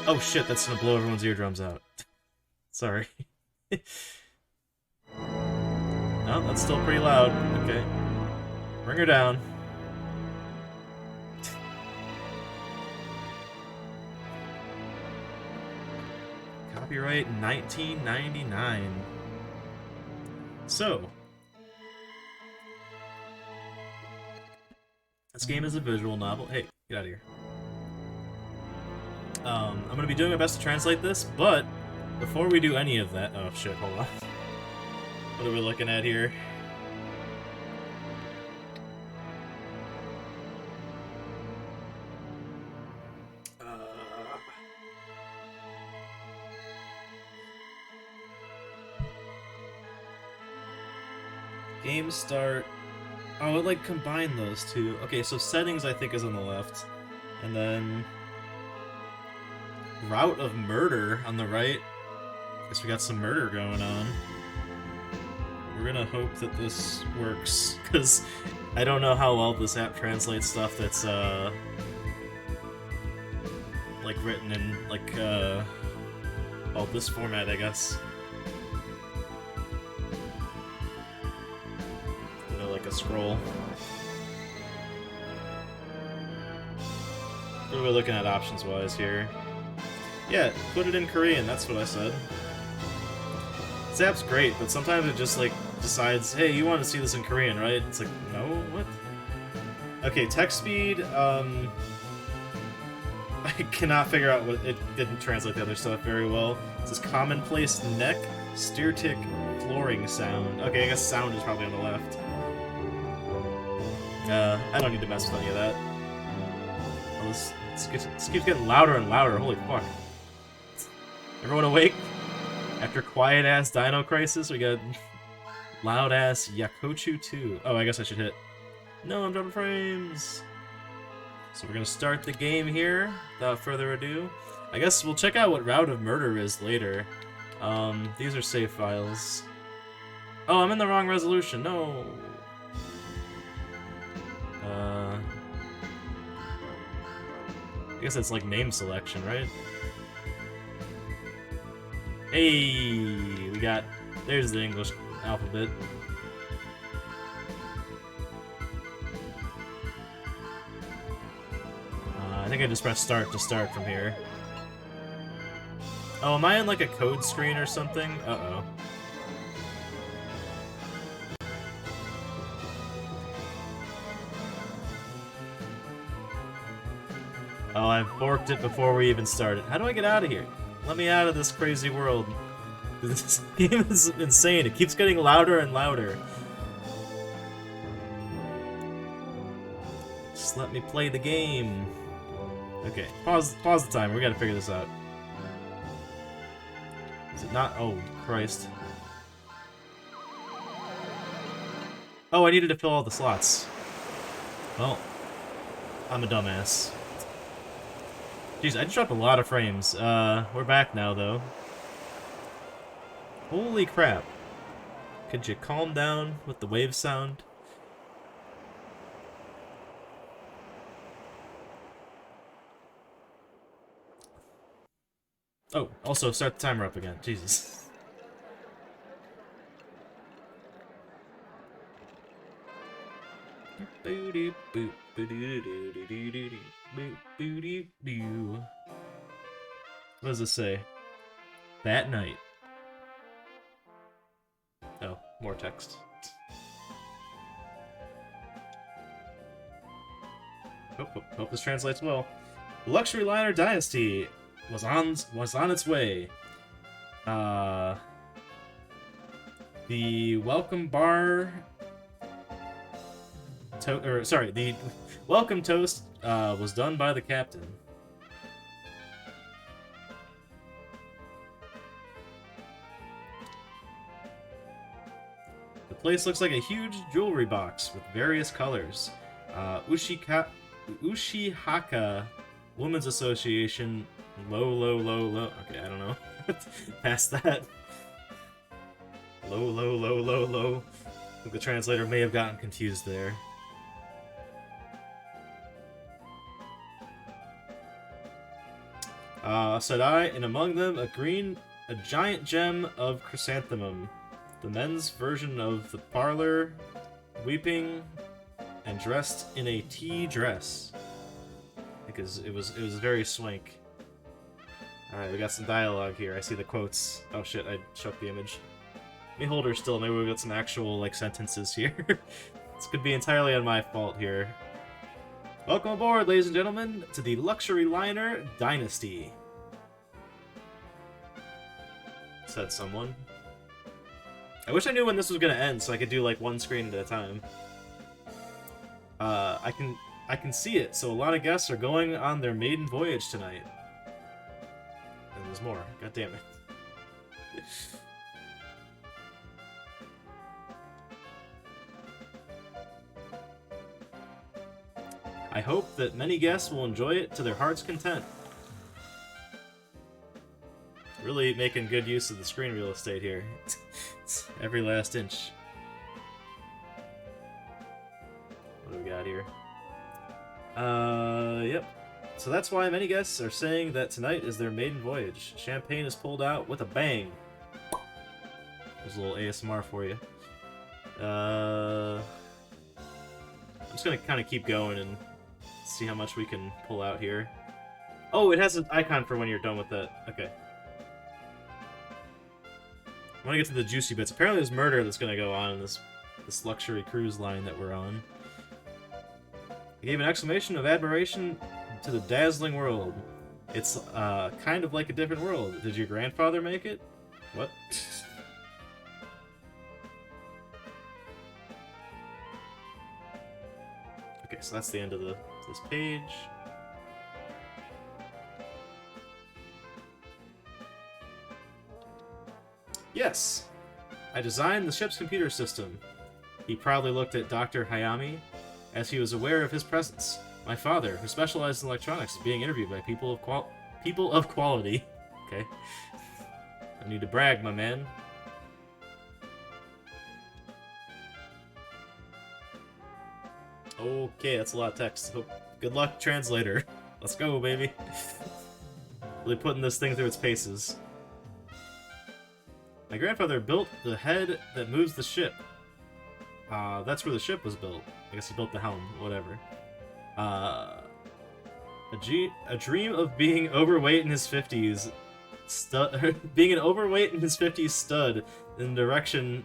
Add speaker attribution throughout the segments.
Speaker 1: Oh shit, that's gonna blow everyone's eardrums out. Sorry. No, that's still pretty loud. Okay. Bring her down. Copyright 1999. So, this game is a visual novel. Hey, get out of here. I'm gonna be doing my best to translate this, but before we do any of that, oh shit, hold on. What are we looking at here? Game start. Oh, it like combine those two. Okay, so settings I think is on the left, and then route of murder on the right. Guess we got some murder going on. We're gonna hope that this works, because I don't know how well this app translates stuff that's like written in like well, this format, I guess. You know, like a scroll. What are we looking at options wise here? Yeah, put it in Korean, that's what I said. This app's great, but sometimes it just like decides, hey, you want to see this in Korean, right? It's like, no, what? Okay, text speed, I cannot figure out what it didn't translate the other stuff very well. It says commonplace neck, steer tick, flooring sound. Okay, I guess sound is probably on the left. I don't need to mess with any of that. Oh, this keeps getting louder and louder, holy fuck. Everyone awake? After quiet-ass Dino Crisis, we got loud-ass Yakochu 2. Oh, I guess I should hit. No, I'm dropping frames! So we're gonna start the game here, without further ado. I guess we'll check out what Route of Murder is later. These are save files. Oh, I'm in the wrong resolution, no! I guess it's like name selection, right? Hey, we got, there's the English alphabet. I think I just pressed start to start from here. Oh, am I in like a code screen or something? Uh-oh. Oh, I forked it before we even started. How do I get out of here? Let me out of this crazy world. This game is insane. It keeps getting louder and louder. Just let me play the game. Okay, pause the timer. We gotta figure this out. Is it not? Oh, Christ. Oh, I needed to fill all the slots. Well, I'm a dumbass. Jeez, I just dropped a lot of frames. We're back now, though. Holy crap. Could you calm down with the wave sound? Oh, also start the timer up again. Jesus. What does this say? That night. Oh, more text. Hope this translates well. The luxury liner dynasty was on its way. The welcome bar. The welcome toast was done by the captain. The place looks like a huge jewelry box with various colors. Ushihaka Women's Association. Low. Okay, I don't know. Past that. Low. I think the translator may have gotten confused there. Said I, and among them a giant gem of chrysanthemum, the men's version of the parlor, weeping and dressed in a tea dress, because it was very swank. All right, we got some dialogue here. I see the quotes. Oh shit, I shook the image. Let me hold her still. Maybe we'll get some actual like sentences here. This could be entirely on my fault here. Welcome aboard, ladies and gentlemen, to the luxury liner Dynasty, said someone. I wish I knew when this was gonna end so I could do like one screen at a time. I can see it, so a lot of guests are going on their maiden voyage tonight. And there's more. God damn it. I hope that many guests will enjoy it to their heart's content. Really making good use of the screen real estate here. Every last inch. What do we got here? Yep. So that's why many guests are saying that tonight is their maiden voyage. Champagne is pulled out with a bang. There's a little ASMR for you. I'm just gonna kind of keep going and see how much we can pull out here. Oh, it has an icon for when you're done with that. Okay. I want to get to the juicy bits. Apparently there's murder that's going to go on in this luxury cruise line that we're on. I gave an exclamation of admiration to the dazzling world. It's kind of like a different world. Did your grandfather make it? What? Okay, so that's the end of this page. Yes, I designed the ship's computer system. He proudly looked at Dr. Hayami as he was aware of his presence. My father, who specialized in electronics, is being interviewed by people of quality. Okay. I need to brag, my man. Okay, that's a lot of text. Good luck, translator. Let's go, baby. Really putting this thing through its paces. My grandfather built the head that moves the ship. That's where the ship was built. I guess he built the helm, whatever. A dream of being overweight in his 50s. Being an overweight in his 50s stud in the direction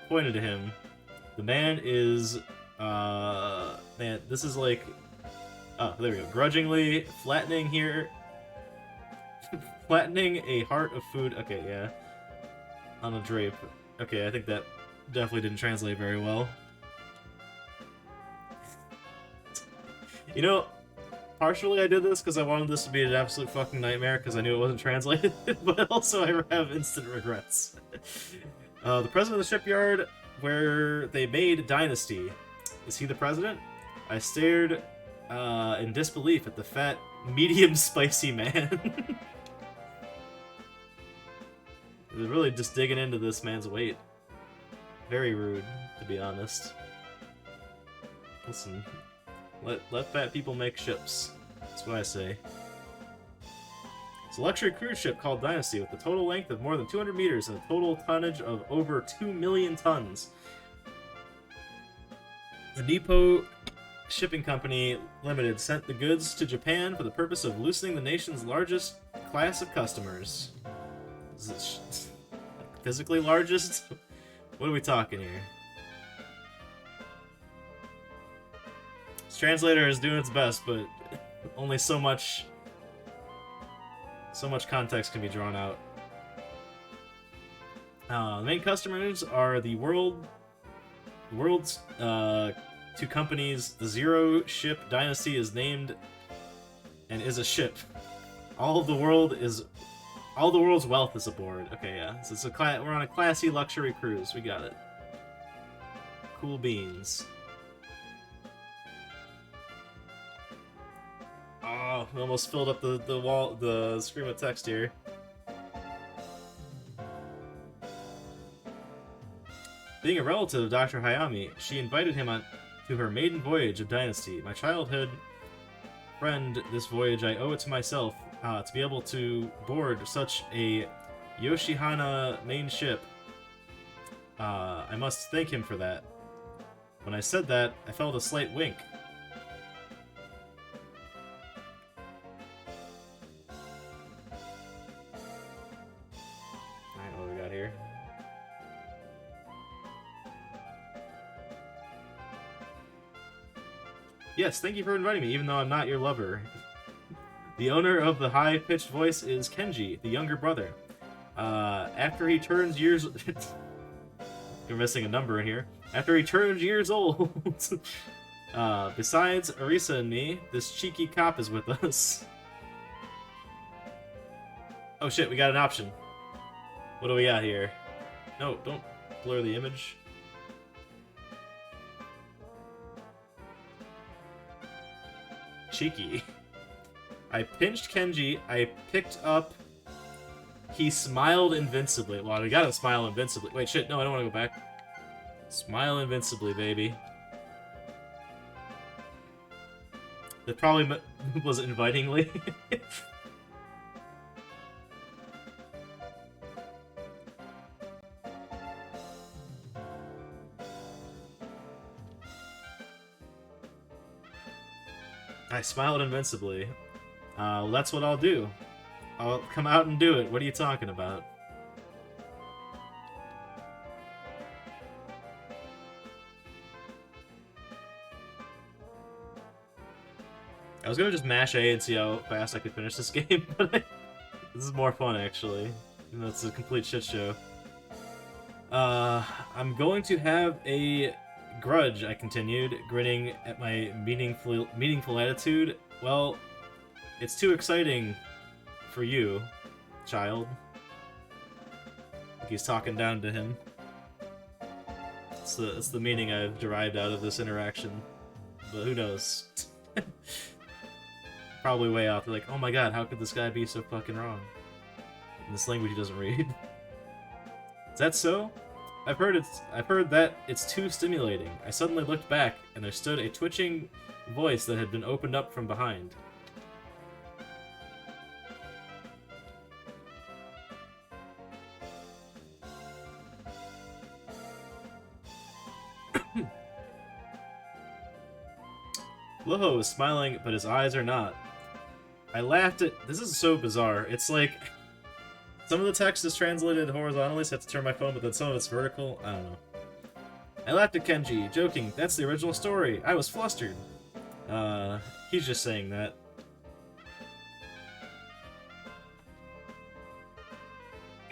Speaker 1: pointed to him. The man is... man, this is like... Oh, there we go. Grudgingly flattening here... Flattening a heart of food. Okay, yeah. On a drape. Okay, I think that definitely didn't translate very well. You know, partially I did this because I wanted this to be an absolute fucking nightmare because I knew it wasn't translated, but also I have instant regrets. The president of the shipyard where they made Dynasty. Is he the president? I stared in disbelief at the fat, medium spicy man. They're really just digging into this man's weight. Very rude, to be honest. Listen, let fat people make ships. That's what I say. It's a luxury cruise ship called Dynasty with a total length of more than 200 meters and a total tonnage of over 2 million tons. The Nippo Shipping Company Limited sent the goods to Japan for the purpose of loosening the nation's largest class of customers. Is it physically largest? What are we talking here? This translator is doing its best, but only so much context can be drawn out. The main customers are the world's two companies. The Zero ship Dynasty is named and is a ship. All the world's wealth is aboard. Okay, yeah. So we're on a classy luxury cruise. We got it. Cool beans. Oh, we almost filled up the screen with text here. Being a relative of Dr. Hayami, she invited him to her maiden voyage of Dynasty. My childhood friend this voyage, I owe it to myself to be able to board such a Yoshihana main ship. I must thank him for that. When I said that, I felt a slight wink. Alright, what do we got here? Yes, thank you for inviting me, even though I'm not your lover. The owner of the high-pitched voice is Kenji, the younger brother. After he turns years... You're missing a number in here. After he turns years old... besides Arisa and me, this cheeky cop is with us. Oh shit, we got an option. What do we got here? No, don't blur the image. Cheeky. I pinched Kenji, I picked up... He smiled invincibly. Well, we gotta smile invincibly. Wait, shit, no, I don't want to go back. Smile invincibly, baby. That probably was invitingly. I smiled invincibly. Well, that's what I'll do. I'll come out and do it. What are you talking about? I was gonna just mash A and see how fast I could finish this game, but this is more fun, actually. Even though it's a complete shit show. I'm going to have a grudge, I continued, grinning at my meaningful attitude. Well, it's too exciting for you, child. I think he's talking down to him. It's the meaning I've derived out of this interaction. But who knows? Probably way off. They're like, oh my god, how could this guy be so fucking wrong? In this language he doesn't read. Is that so? I've heard that it's too stimulating. I suddenly looked back, and there stood a twitching voice that had been opened up from behind. Loho is smiling, but his eyes are not. I laughed at... This is so bizarre. It's like... Some of the text is translated horizontally, so I have to turn my phone, but then some of it's vertical. I don't know. I laughed at Kenji, joking, that's the original story. I was flustered. He's just saying that.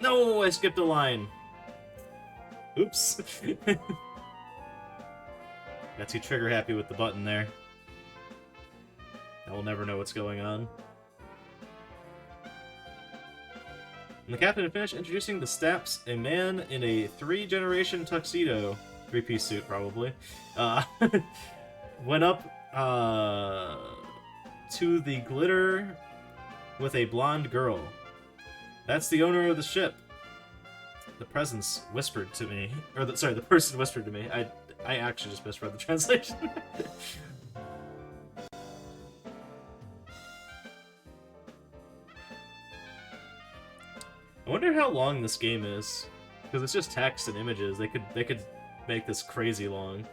Speaker 1: No, I skipped a line. Oops. Got too trigger happy with the button there. I will never know what's going on. And the captain had finished introducing the Staps, a man in a three-generation tuxedo, three-piece suit probably, went up to the glitter with a blonde girl. That's the owner of the ship. The presence whispered to me, or the person whispered to me. I actually just misread the translation. I wonder how long this game is, because it's just text and images. They could make this crazy long.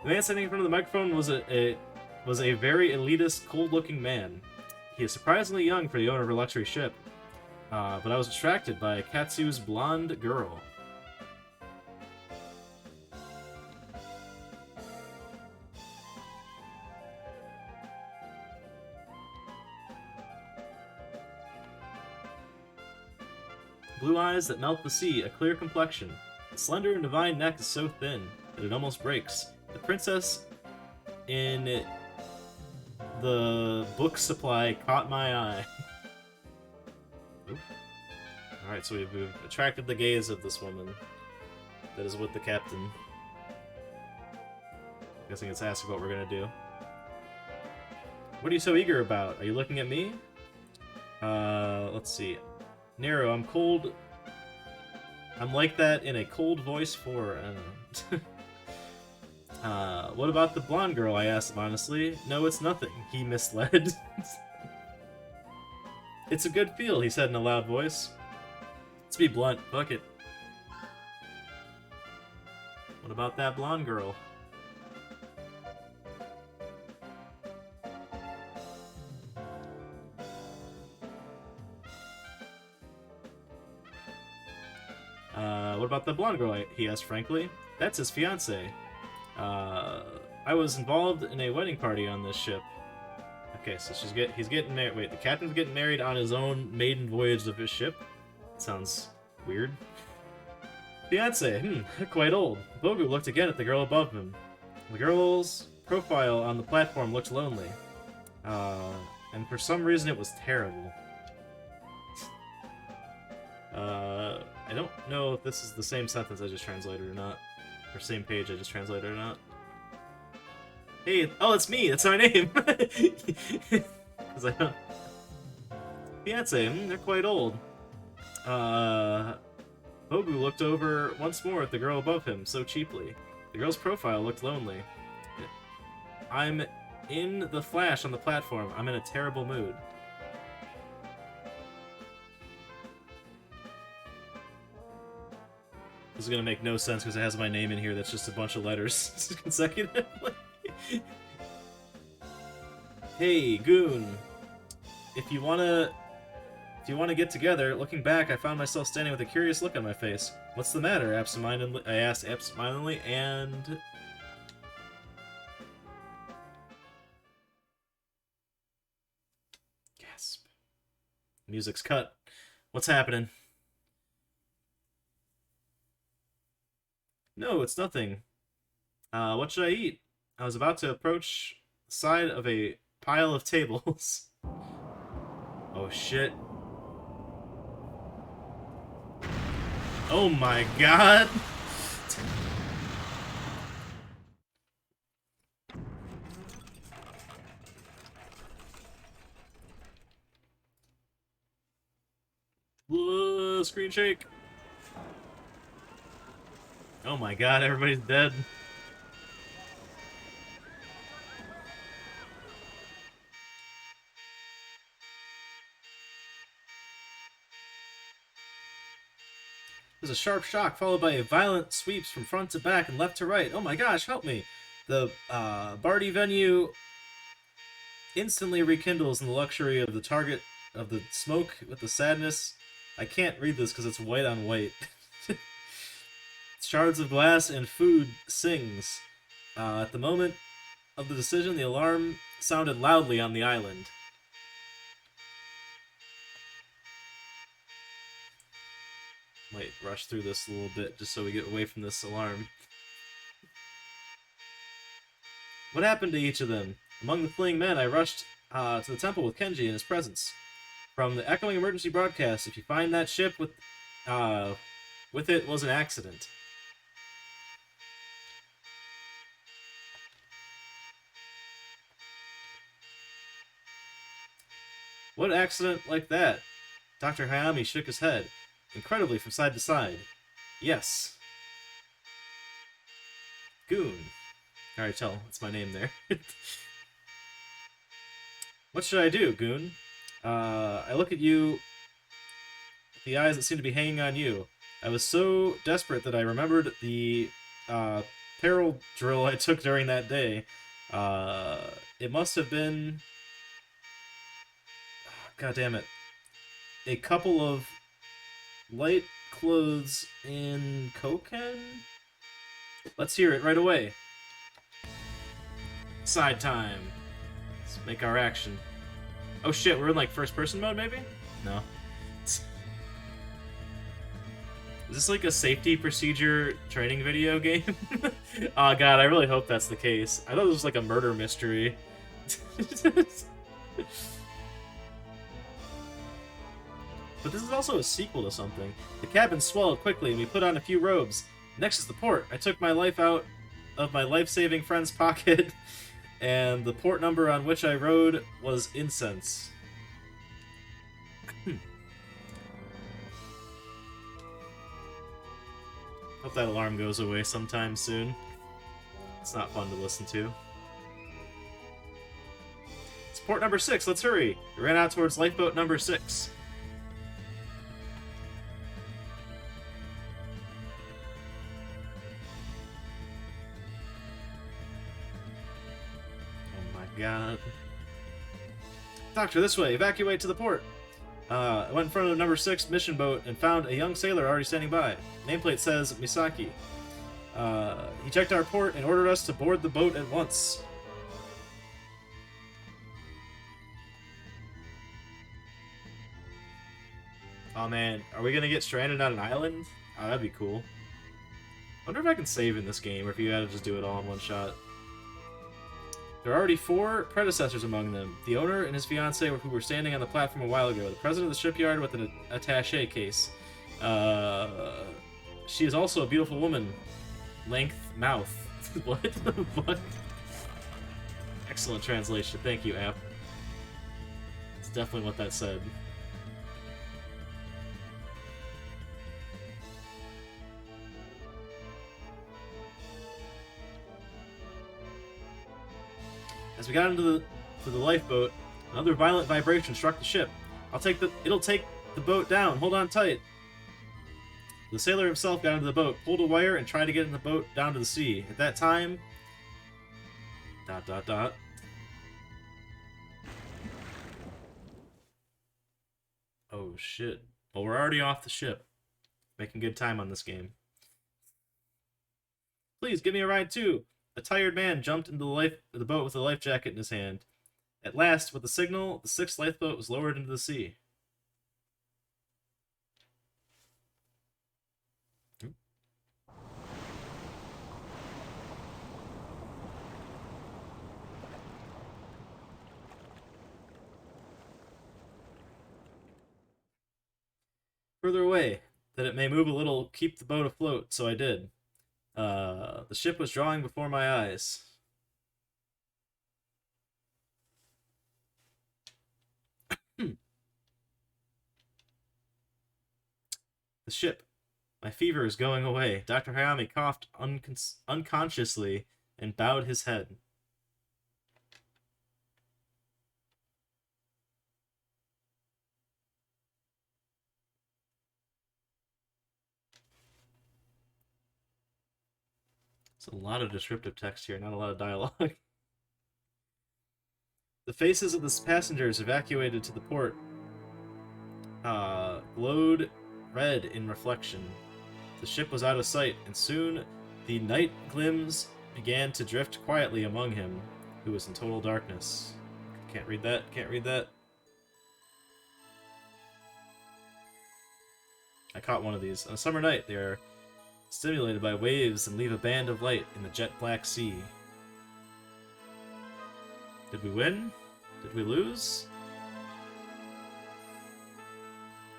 Speaker 1: The man sitting in front of the microphone was a very elitist, cold-looking man. He is surprisingly young for the owner of a luxury ship, but I was distracted by Katsu's blonde girl. Blue eyes that melt the sea, a clear complexion. The slender and divine neck is so thin that it almost breaks. The princess in the book supply caught my eye. Alright, so we've attracted the gaze of this woman that is with the captain. Guessing it's asking what we're gonna do. What are you so eager about? Are you looking at me? Let's see. Nero, I'm cold. I'm like that in a cold voice for... I don't know. What about the blonde girl? I asked him honestly. No, it's nothing. He misled. It's a good feel, he said in a loud voice. Let's be blunt. Fuck it. What about that blonde girl? What about the blonde girl? He asked frankly. That's his fiancée. I was involved in a wedding party on this ship. Okay, so he's getting married. Wait, the captain's getting married on his own maiden voyage of his ship? Sounds weird. Fiancé, quite old. Bogu looked again at the girl above him. The girl's profile on the platform looked lonely. And for some reason it was terrible. I don't know if this is the same sentence I just translated or not. Or same page I just translated or not. Hey, oh, it's me! That's my name! Because I don't... Fiancé, they're quite old. Bogu looked over once more at the girl above him, so cheaply. The girl's profile looked lonely. I'm in the flash on the platform. I'm in a terrible mood. This is gonna make no sense because it has my name in here that's just a bunch of letters consecutively. Hey, Goon. If you wanna get together, looking back, I found myself standing with a curious look on my face. What's the matter? I asked absentmindedly, and... Gasp. Music's cut. What's happening? No, it's nothing. What should I eat? I was about to approach the side of a pile of tables. Oh, shit. Oh my god! Screen shake! Oh my god, everybody's dead. There's a sharp shock followed by violent sweeps from front to back and left to right. Oh my gosh, help me! The Barty venue instantly rekindles in the luxury of the target of the smoke with the sadness. I can't read this because it's white on white. Shards of glass and food sings. At the moment of the decision, the alarm sounded loudly on the island. Might rush through this a little bit just so we get away from this alarm. What happened to each of them? Among the fleeing men, I rushed to the temple with Kenji in his presence. From the echoing emergency broadcast, if you find that ship with it was an accident. What accident like that? Dr. Hayami shook his head, incredibly from side to side. Yes. Goon. Alright, tell. That's my name there. What should I do, Goon? I look at you, the eyes that seem to be hanging on you. I was so desperate that I remembered the peril drill I took during that day. It must have been... God damn it. A couple of light clothes in Koken? Let's hear it right away. Side time. Let's make our action. Oh shit, we're in like first person mode maybe? No. Is this like a safety procedure training video game? Oh god, I really hope that's the case. I thought it was like a murder mystery. But this is also a sequel to something. The cabin swelled quickly and we put on a few robes. Next is the port. I took my life out of my life-saving friend's pocket, and the port number on which I rode was incense. Hope that alarm goes away sometime soon. It's not fun to listen to. It's port number 6, let's hurry! We ran out towards lifeboat number 6. Oh my god. Doctor, this way! Evacuate to the port! I went in front of number 6 mission boat and found a young sailor already standing by. Nameplate says Misaki. He checked our port and ordered us to board the boat at once. Oh man, are we gonna get stranded on an island? Oh, that'd be cool. I wonder if I can save in this game, or if you gotta just do it all in one shot. There are already 4 predecessors among them. The owner and his fiancée who were standing on the platform a while ago. The president of the shipyard with an attaché case. She is also a beautiful woman. Length mouth. What the fuck? Excellent translation. Thank you, app. It's definitely what that said. As we got into the lifeboat, another violent vibration struck the ship. It'll take the boat down. Hold on tight. The sailor himself got into the boat, pulled a wire, and tried to get in the boat down to the sea. At that time... ... Oh shit. Well, we're already off the ship. Making good time on this game. Please, give me a ride too! A tired man jumped into the boat with a life jacket in his hand. At last, with a signal, the 6th lifeboat was lowered into the sea. Further away, that it may move a little, keep the boat afloat, so I did. The ship was drawing before my eyes. The ship. My fever is going away. Dr. Hayami coughed unconsciously and bowed his head. There's a lot of descriptive text here, not a lot of dialogue. The faces of the passengers evacuated to the port glowed red in reflection. The ship was out of sight, and soon the night glims began to drift quietly among him, who was in total darkness. Can't read that, can't read that. I caught one of these. On a summer night, they are stimulated by waves and leave a band of light in the jet black sea. Did we win? Did we lose?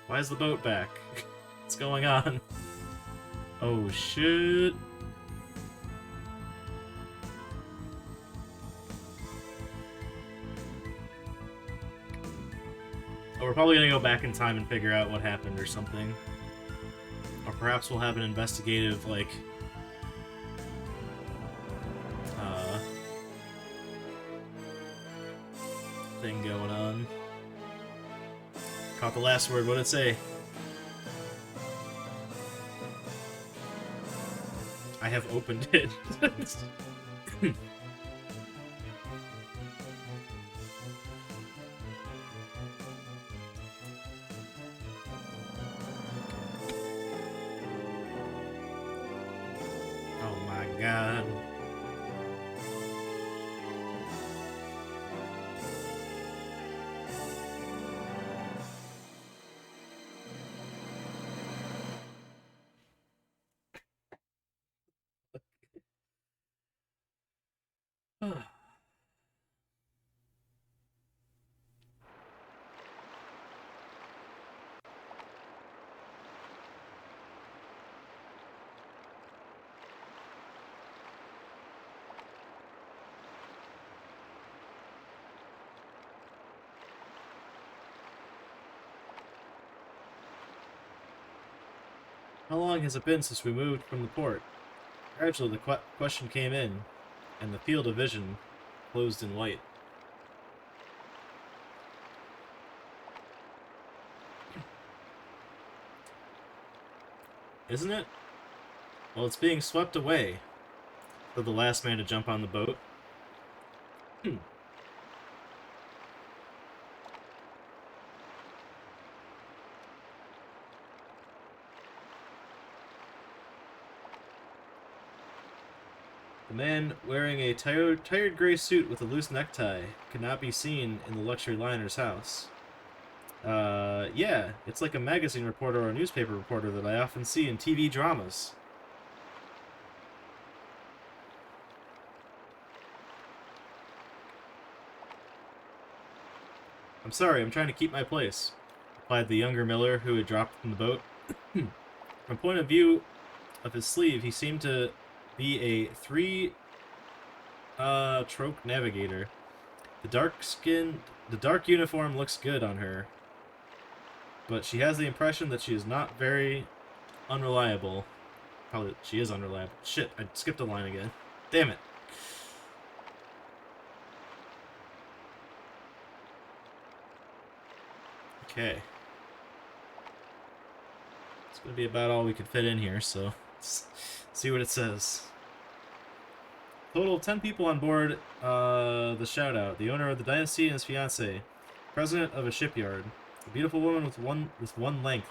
Speaker 1: Why is the boat back? What's going on? Oh shit. Oh, we're probably gonna go back in time and figure out what happened or something. Or perhaps we'll have an investigative, like... thing going on. Caught the last word, what did it say? I have opened it. Oh my god. How long has it been since we moved from the port? Gradually, the question came in. and the field of vision closed in white. Isn't it? Well, it's being swept away, said the last man to jump on the boat. The man wearing a tired gray suit with a loose necktie could not be seen in the luxury liner's house. Yeah, it's like a magazine reporter or a newspaper reporter that I often see in TV dramas. I'm sorry, I'm trying to keep my place, replied the younger miller who had dropped from the boat. From point of view of his sleeve, he seemed to be a trope navigator. The dark uniform looks good on her, but she has the impression that she is not very unreliable. Probably she is unreliable. Shit, I skipped a line again. Damn it. Okay. It's gonna be about all we could fit in here, so let's see what it says. Total of 10 people on board the shoutout. The owner of the dynasty and his fiancée. President of a shipyard. A beautiful woman with one length.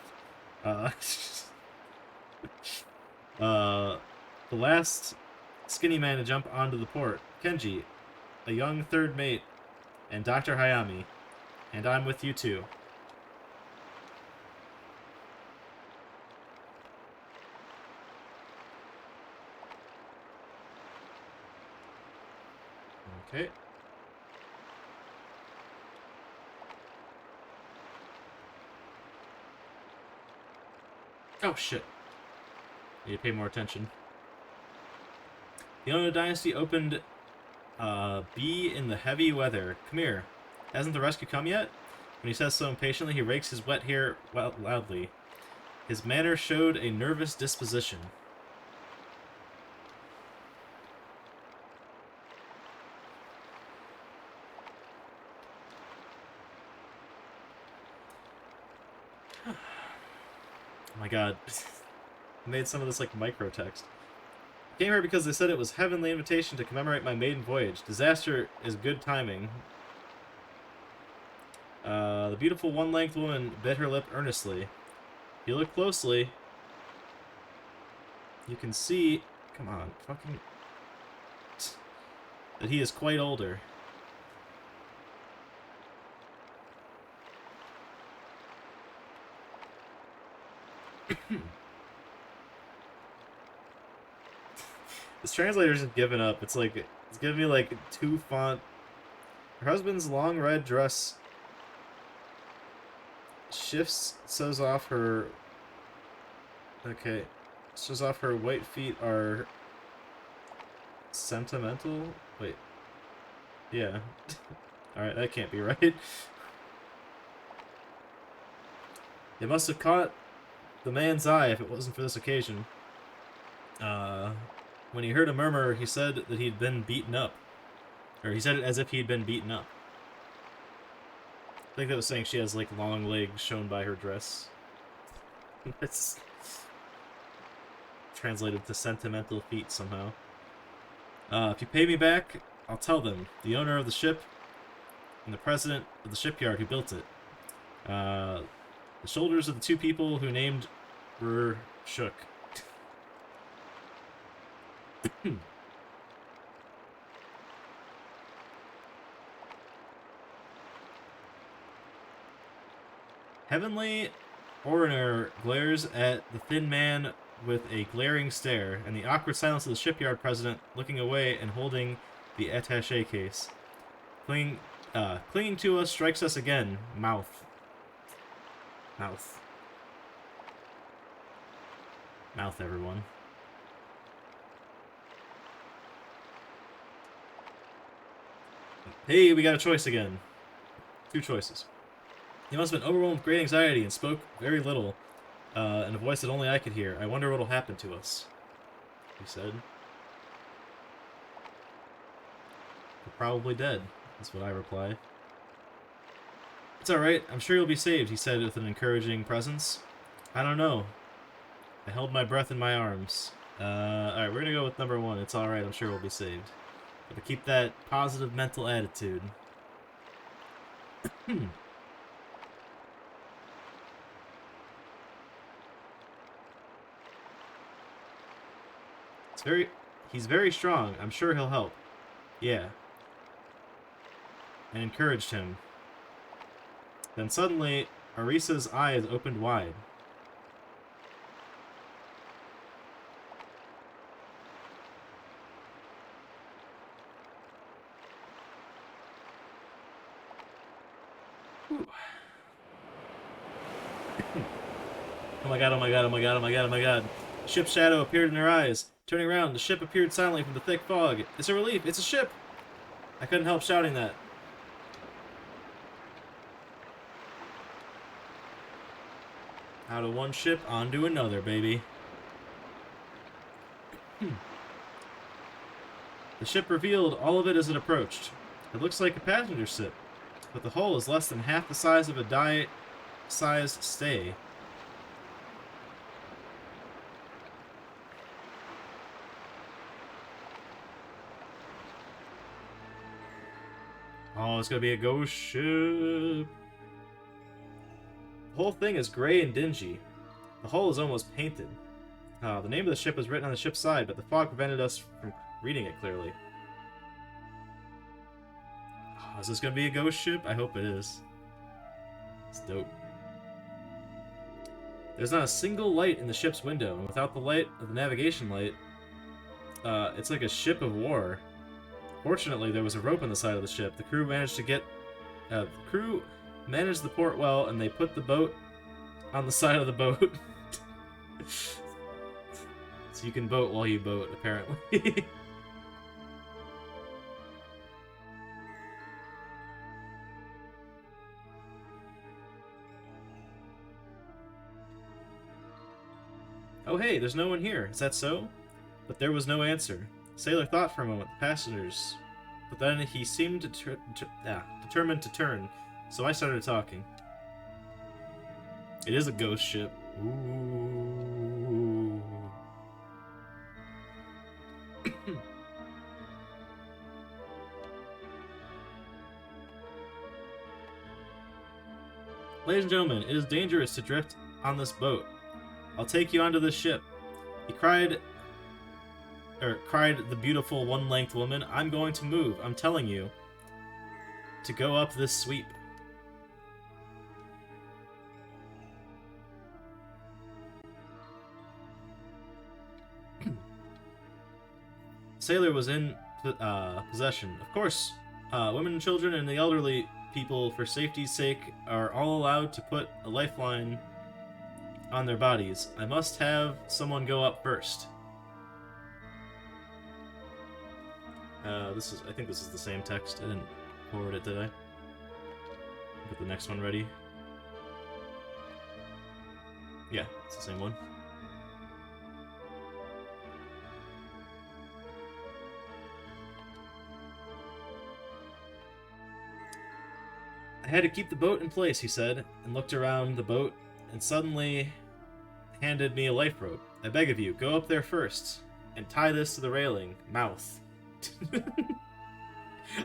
Speaker 1: The last skinny man to jump onto the port. Kenji, a young third mate, and Dr. Hayami. And I'm with you too. Okay. Oh shit. Need to pay more attention. The owner of the dynasty opened B in the heavy weather. Come here. Hasn't the rescue come yet? When he says so impatiently, he rakes his wet hair loudly. His manner showed a nervous disposition. Oh my god. I made some of this like micro text. I came here because they said it was heavenly invitation to commemorate my maiden voyage. Disaster is good timing. The beautiful one-length woman bit her lip earnestly. If you look closely, you can see... Come on, fucking... that he is quite older. This translator's just giving up. It's like... It's giving me like 2 font... Her husband's long red dress shifts, sews off her... Okay. Shows off her white feet are... sentimental? Wait. Yeah. Alright, that can't be right. It must have caught the man's eye if it wasn't for this occasion. When he heard a murmur, he said that he'd been beaten up. Or he said it as if he'd been beaten up. I think that was saying she has, like, long legs shown by her dress. It's translated to sentimental feet somehow. If you pay me back, I'll tell them. The owner of the ship and the president of the shipyard who built it. The shoulders of the 2 people who named were shook. Heavenly Oriner glares at the thin man with a glaring stare, and the awkward silence of the shipyard president looking away and holding the attaché case. Clinging to us strikes us again. Mouth. Mouth. Mouth, everyone. Hey, we got a choice again. 2 choices. He must have been overwhelmed with great anxiety and spoke very little, in a voice that only I could hear. I wonder what'll happen to us, he said. Probably dead, is what I reply. It's alright, I'm sure you'll be saved, he said with an encouraging presence. I don't know. I held my breath in my arms. Alright, we're gonna go with number 1. It's alright, I'm sure we'll be saved. Gotta keep that positive mental attitude. He's very strong. I'm sure he'll help. Yeah. And encouraged him. Then suddenly, Arisa's eyes opened wide. Oh my god, oh my god, oh my god, oh my god, oh my god. The ship's shadow appeared in her eyes. Turning around, the ship appeared silently from the thick fog. It's a relief, it's a ship! I couldn't help shouting that. Out of one ship, onto another, baby. The ship revealed all of it as it approached. It looks like a passenger ship, but the hull is less than half the size of a die-sized stay. Oh, it's gonna be a ghost ship. The whole thing is gray and dingy. The hull is almost painted. The name of the ship was written on the ship's side, but the fog prevented us from reading it clearly. Oh, is this gonna be a ghost ship? I hope it is. It's dope. There's not a single light in the ship's window, and without the light of the navigation light, it's like a ship of war. Fortunately, there was a rope on the side of the ship. The crew managed the port well, and they put the boat on the side of the boat. So you can boat while you boat, apparently. Oh hey, there's no one here. Is that so? But there was no answer. Sailor thought for a moment, the passengers, but then he seemed determined to turn, so I started talking. It is a ghost ship. Ooh. Ladies and gentlemen, it is dangerous to drift on this boat. I'll take you onto this ship. He cried the beautiful one-length woman. I'm going to move, I'm telling you, to go up this sweep. Sailor was in possession. Of course, women and children and the elderly people, for safety's sake, are all allowed to put a lifeline on their bodies. I must have someone go up first. I think this is the same text. I didn't forward it, did I? Get the next one ready. Yeah, it's the same one. I had to keep the boat in place, he said, and looked around the boat, and suddenly handed me a life rope. I beg of you, go up there first, and tie this to the railing. Mouth.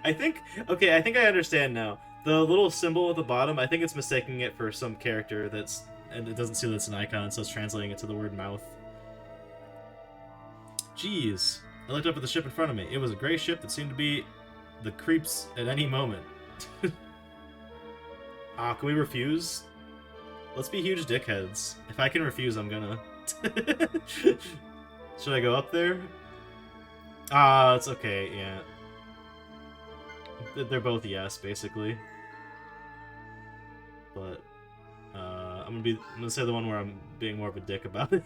Speaker 1: I think I understand now. The little symbol at the bottom, I think it's mistaking it for some character and it doesn't see that it's an icon, so it's translating it to the word mouth. Jeez. I looked up at the ship in front of me. It was a gray ship that seemed to be the creeps at any moment. Can we refuse? Let's be huge dickheads. If I can refuse, I'm gonna. Should I go up there? It's okay, yeah. They're both yes, basically. But, I'm gonna say the one where I'm being more of a dick about it.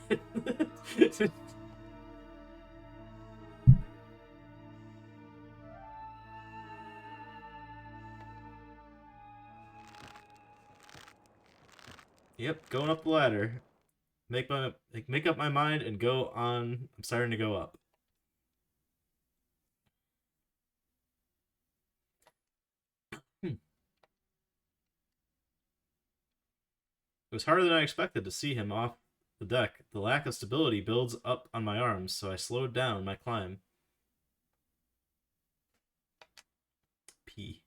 Speaker 1: Yep, going up the ladder. Make up my mind and go on. I'm starting to go up. It was harder than I expected to see him off the deck. The lack of stability builds up on my arms, so I slowed down my climb. P.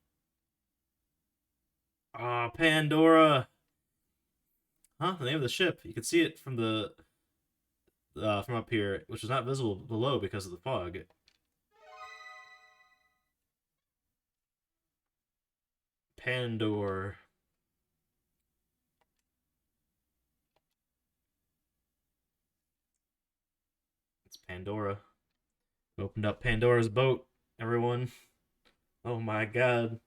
Speaker 1: Ah, Pandora! Huh? The name of the ship. You could see it from the from up here, which was not visible below because of the fog. Pandora. It's Pandora. We opened up Pandora's boat, everyone. Oh my god.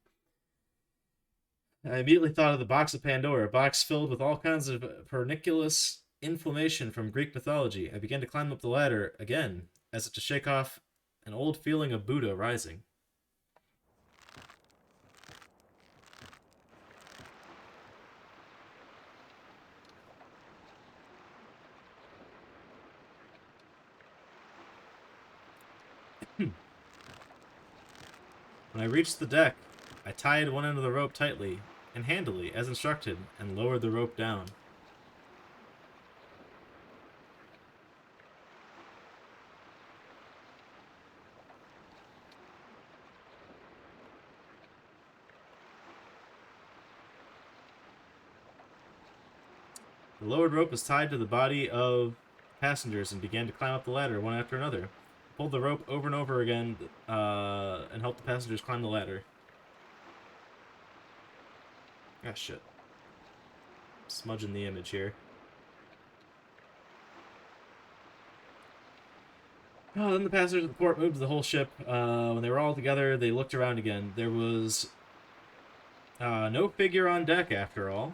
Speaker 1: I immediately thought of the box of Pandora, a box filled with all kinds of pernicious inflammation from Greek mythology. I began to climb up the ladder again, as if to shake off an old feeling of Buddha rising. When I reached the deck, I tied one end of the rope tightly and handily, as instructed, and lowered the rope down. The lowered rope was tied to the body of passengers and began to climb up the ladder one after another. I pulled the rope over and over again and helped the passengers climb the ladder. Ah, shit. Smudging the image here. Oh, then the passengers at the port moved the whole ship. When they were all together, they looked around again. There was no figure on deck, after all.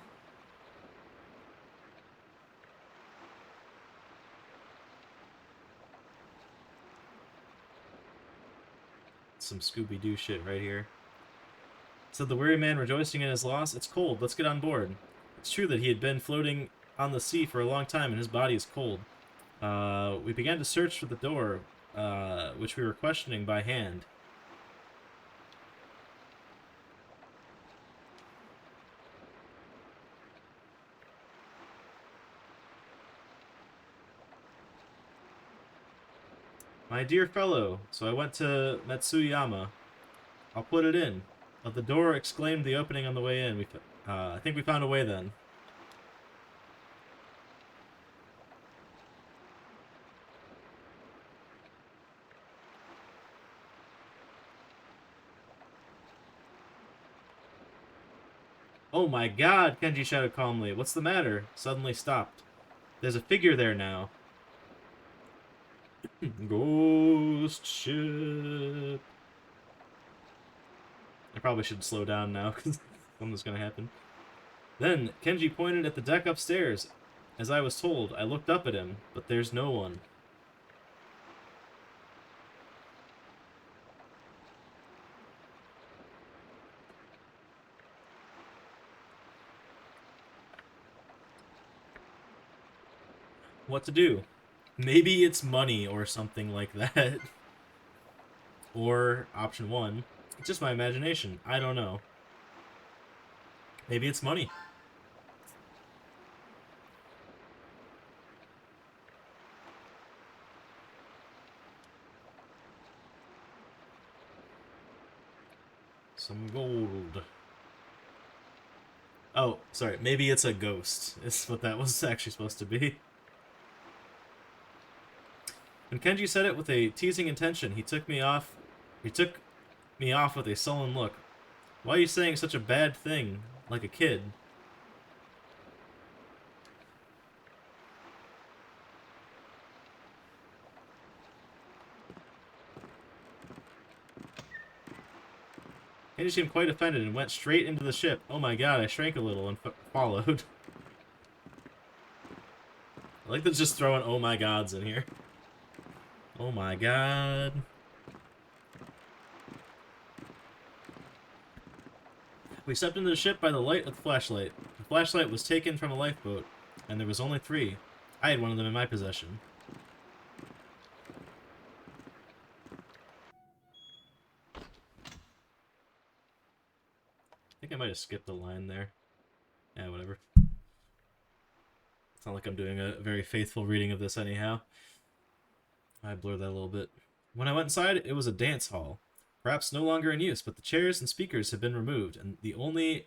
Speaker 1: Some Scooby-Doo shit right here. Said the weary man, rejoicing in his loss. It's cold. Let's get on board. It's true that he had been floating on the sea for a long time, and his body is cold. We began to search for the door, which we were questioning by hand. My dear fellow, so I went to Matsuyama. I'll put it in. The door exclaimed the opening on the way in. I think we found a way then. Oh my god, Kenji shouted calmly. What's the matter? Suddenly stopped. There's a figure there now. Ghost ship. I probably should slow down now, because something's gonna happen. Then, Kenji pointed at the deck upstairs. As I was told, I looked up at him, but there's no one. What to do? Maybe it's money or something like that. Or, option one, it's just my imagination. I don't know. Maybe it's money. Some gold. Oh, sorry. Maybe it's a ghost. Is what that was actually supposed to be. When Kenji said it with a teasing intention, he took me off with a sullen look. Why are you saying such a bad thing, like a kid? Kenji seemed quite offended and went straight into the ship. Oh my god, I shrank a little and followed. I like to just throwing oh my gods in here. Oh my god. We stepped into the ship by the light of the flashlight. The flashlight was taken from a lifeboat, and there was only 3. I had one of them in my possession. I think I might have skipped a line there. Yeah, whatever. It's not like I'm doing a very faithful reading of this anyhow. I blurred that a little bit. When I went inside, it was a dance hall. Perhaps no longer in use, but the chairs and speakers have been removed, and the only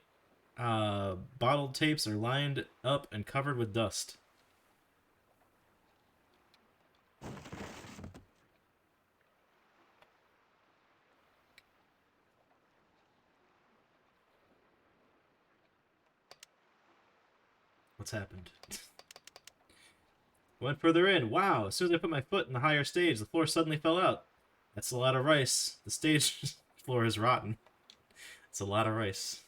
Speaker 1: bottled tapes are lined up and covered with dust. What's happened? I went further in. Wow, as soon as I put my foot in the higher stage, the floor suddenly fell out. That's a lot of rice. The stage floor is rotten. It's a lot of rice.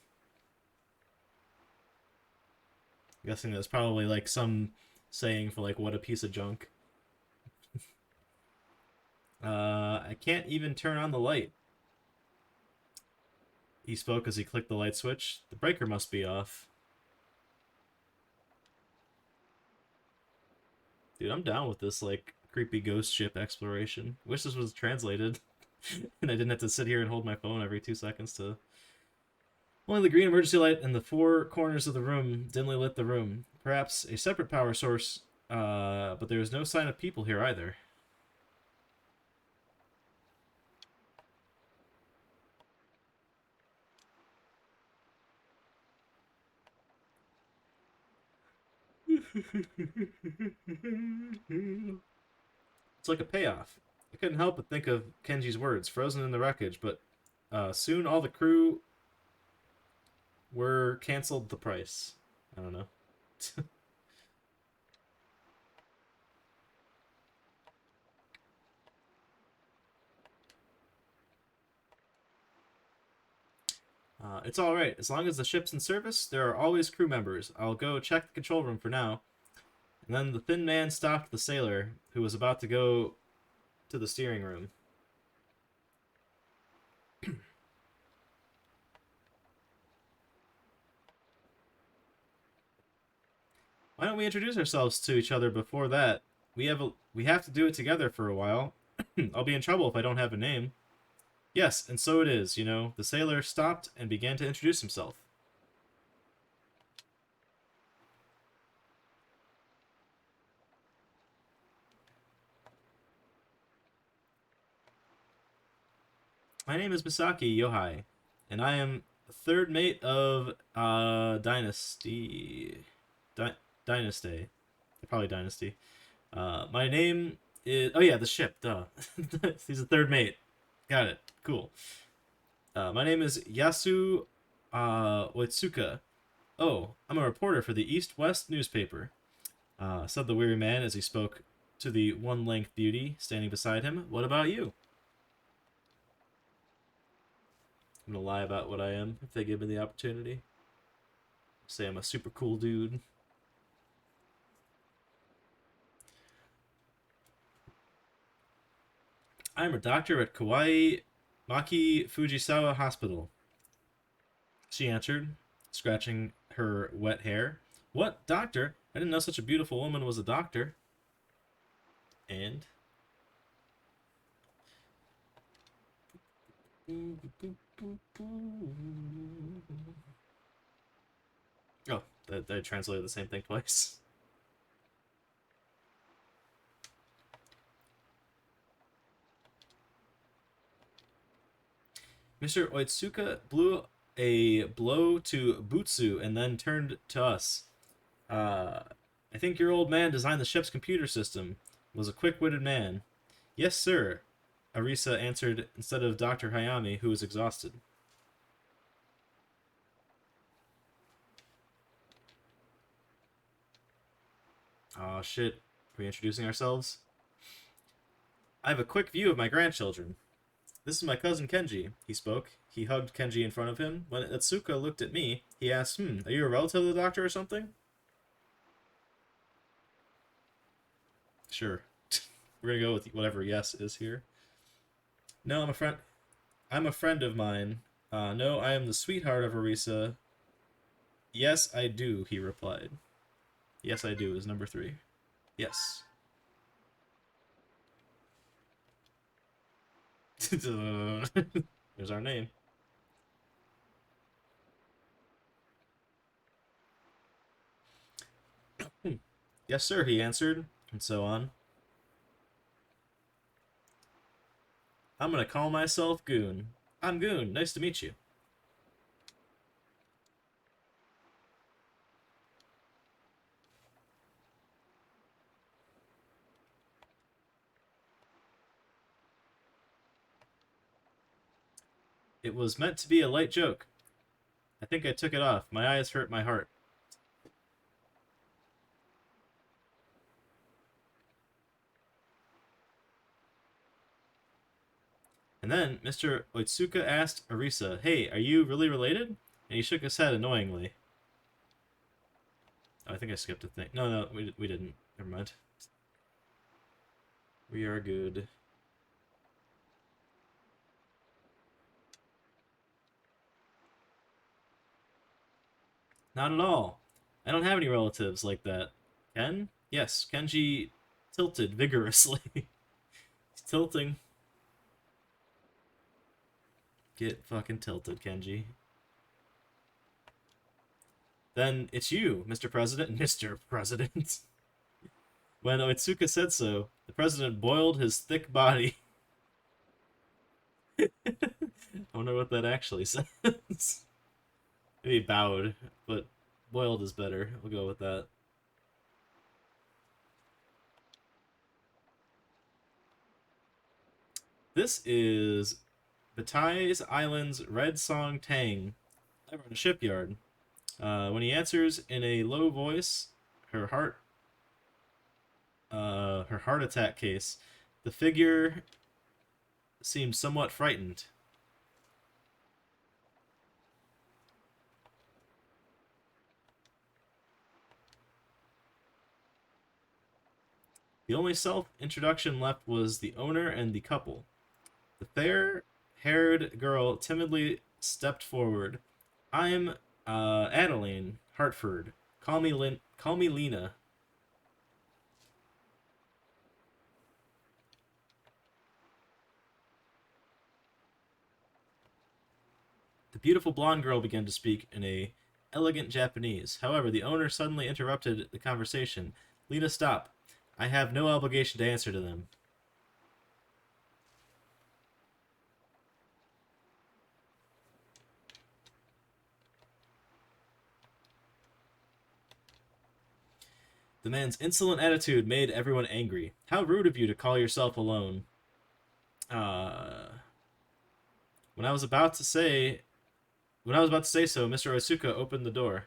Speaker 1: I'm guessing that's probably like some saying for like what a piece of junk. I can't even turn on the light. He spoke as he clicked the light switch. The breaker must be off. Dude, I'm down with this, like, creepy ghost ship exploration. Wish this was translated, and I didn't have to sit here and hold my phone every 2 seconds to... Only the green emergency light in the four corners of the room dimly lit the room. Perhaps a separate power source, but there was no sign of people here either. It's like a payoff. I couldn't help but think of Kenji's words, frozen in the wreckage, but soon all the crew were canceled the price. I don't know. It's alright. As long as the ship's in service, there are always crew members. I'll go check the control room for now. And then the thin man stopped the sailor, who was about to go to the steering room. Why don't we introduce ourselves to each other before that? We have to do it together for a while. I'll be in trouble if I don't have a name. Yes, and so it is, you know. The sailor stopped and began to introduce himself. My name is Misaki Yohai, and I am third mate of Dynasty. Dynasty. Probably Dynasty. My name is... Oh yeah, the ship, duh. He's a third mate. Got it. Cool. My name is Yasu Oitsuka. Oh, I'm a reporter for the East-West newspaper, said the weary man as he spoke to the one-length beauty standing beside him. What about you? I'm gonna lie about what I am if they give me the opportunity. Say I'm a super cool dude. I'm a doctor at Kawaii Maki Fujisawa Hospital, she answered, scratching her wet hair. What, doctor? I didn't know such a beautiful woman was a doctor. And... Oh, I translated the same thing twice. Mr. Oitsuka blew a blow to Butsu and then turned to us. I think your old man designed the ship's computer system. Was a quick-witted man. Yes, sir, Arisa answered instead of Dr. Hayami, who was exhausted. Aw, shit. Are we introducing ourselves? I have a quick view of my grandchildren. This is my cousin Kenji, he spoke. He hugged Kenji in front of him. When Atsuka looked at me, he asked, are you a relative of the doctor or something? Sure. We're gonna go with whatever yes is here. No, I'm a friend. I'm a friend of mine. No, I am the sweetheart of Arisa. Yes, I do, he replied. Yes, I do is number 3. Yes. There's our name. Yes, sir, he answered, and so on. I'm gonna call myself Goon. I'm Goon. Nice to meet you. It was meant to be a light joke. I think I took it off. My eyes hurt my heart. And then Mr. Oitsuka asked Arisa, "Hey, are you really related?" And he shook his head annoyingly. Oh, I think I skipped a thing. No, we didn't. Never mind. We are good. Not at all. I don't have any relatives like that. Ken? Yes, Kenji tilted vigorously. He's tilting. Get fucking tilted, Kenji. Then it's you, Mr. President. Mr. President. When Oitsuka said so, the president boiled his thick body. I wonder what that actually says. Maybe bowed, but boiled is better. We'll go with that. This is Batai's Island's Red Song Tang. I run a shipyard. When he answers in a low voice, her heart attack case, the figure seems somewhat frightened. The only self-introduction left was the owner and the couple. The fair-haired girl timidly stepped forward. I'm, Adeline Hartford. Call me Lena. The beautiful blonde girl began to speak in a elegant Japanese. However, the owner suddenly interrupted the conversation. Lena, stop. I have no obligation to answer to them. The man's insolent attitude made everyone angry. How rude of you to call yourself alone. When I was about to say so, Mr. Osuka opened the door.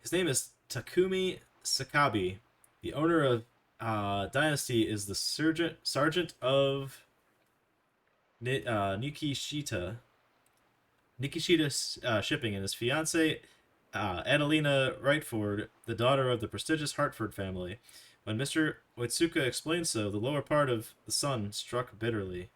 Speaker 1: His name is Takumi Sakabi. The owner of Dynasty is the sergeant of Nikishita Shipping, and his fiancee, Adelina Rightford, the daughter of the prestigious Hartford family. When Mr. Oitsuka explained so, the lower part of the sun struck bitterly.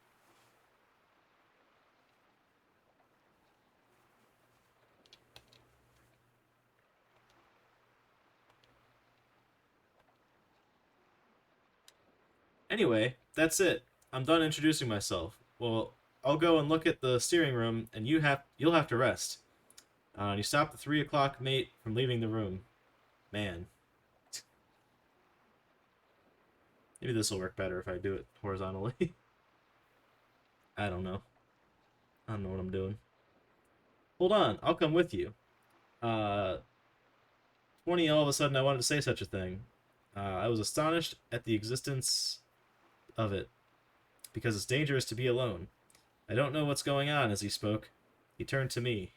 Speaker 1: Anyway, that's it. I'm done introducing myself. Well, I'll go and look at the steering room, and you'll have to rest. And you stop the 3 o'clock mate from leaving the room. Man. Maybe this will work better if I do it horizontally. I don't know. I don't know what I'm doing. Hold on, I'll come with you. 20, all of a sudden I wanted to say such a thing. I was astonished at the existence of it, because it's dangerous to be alone. I don't know what's going on. As he spoke, he turned to me.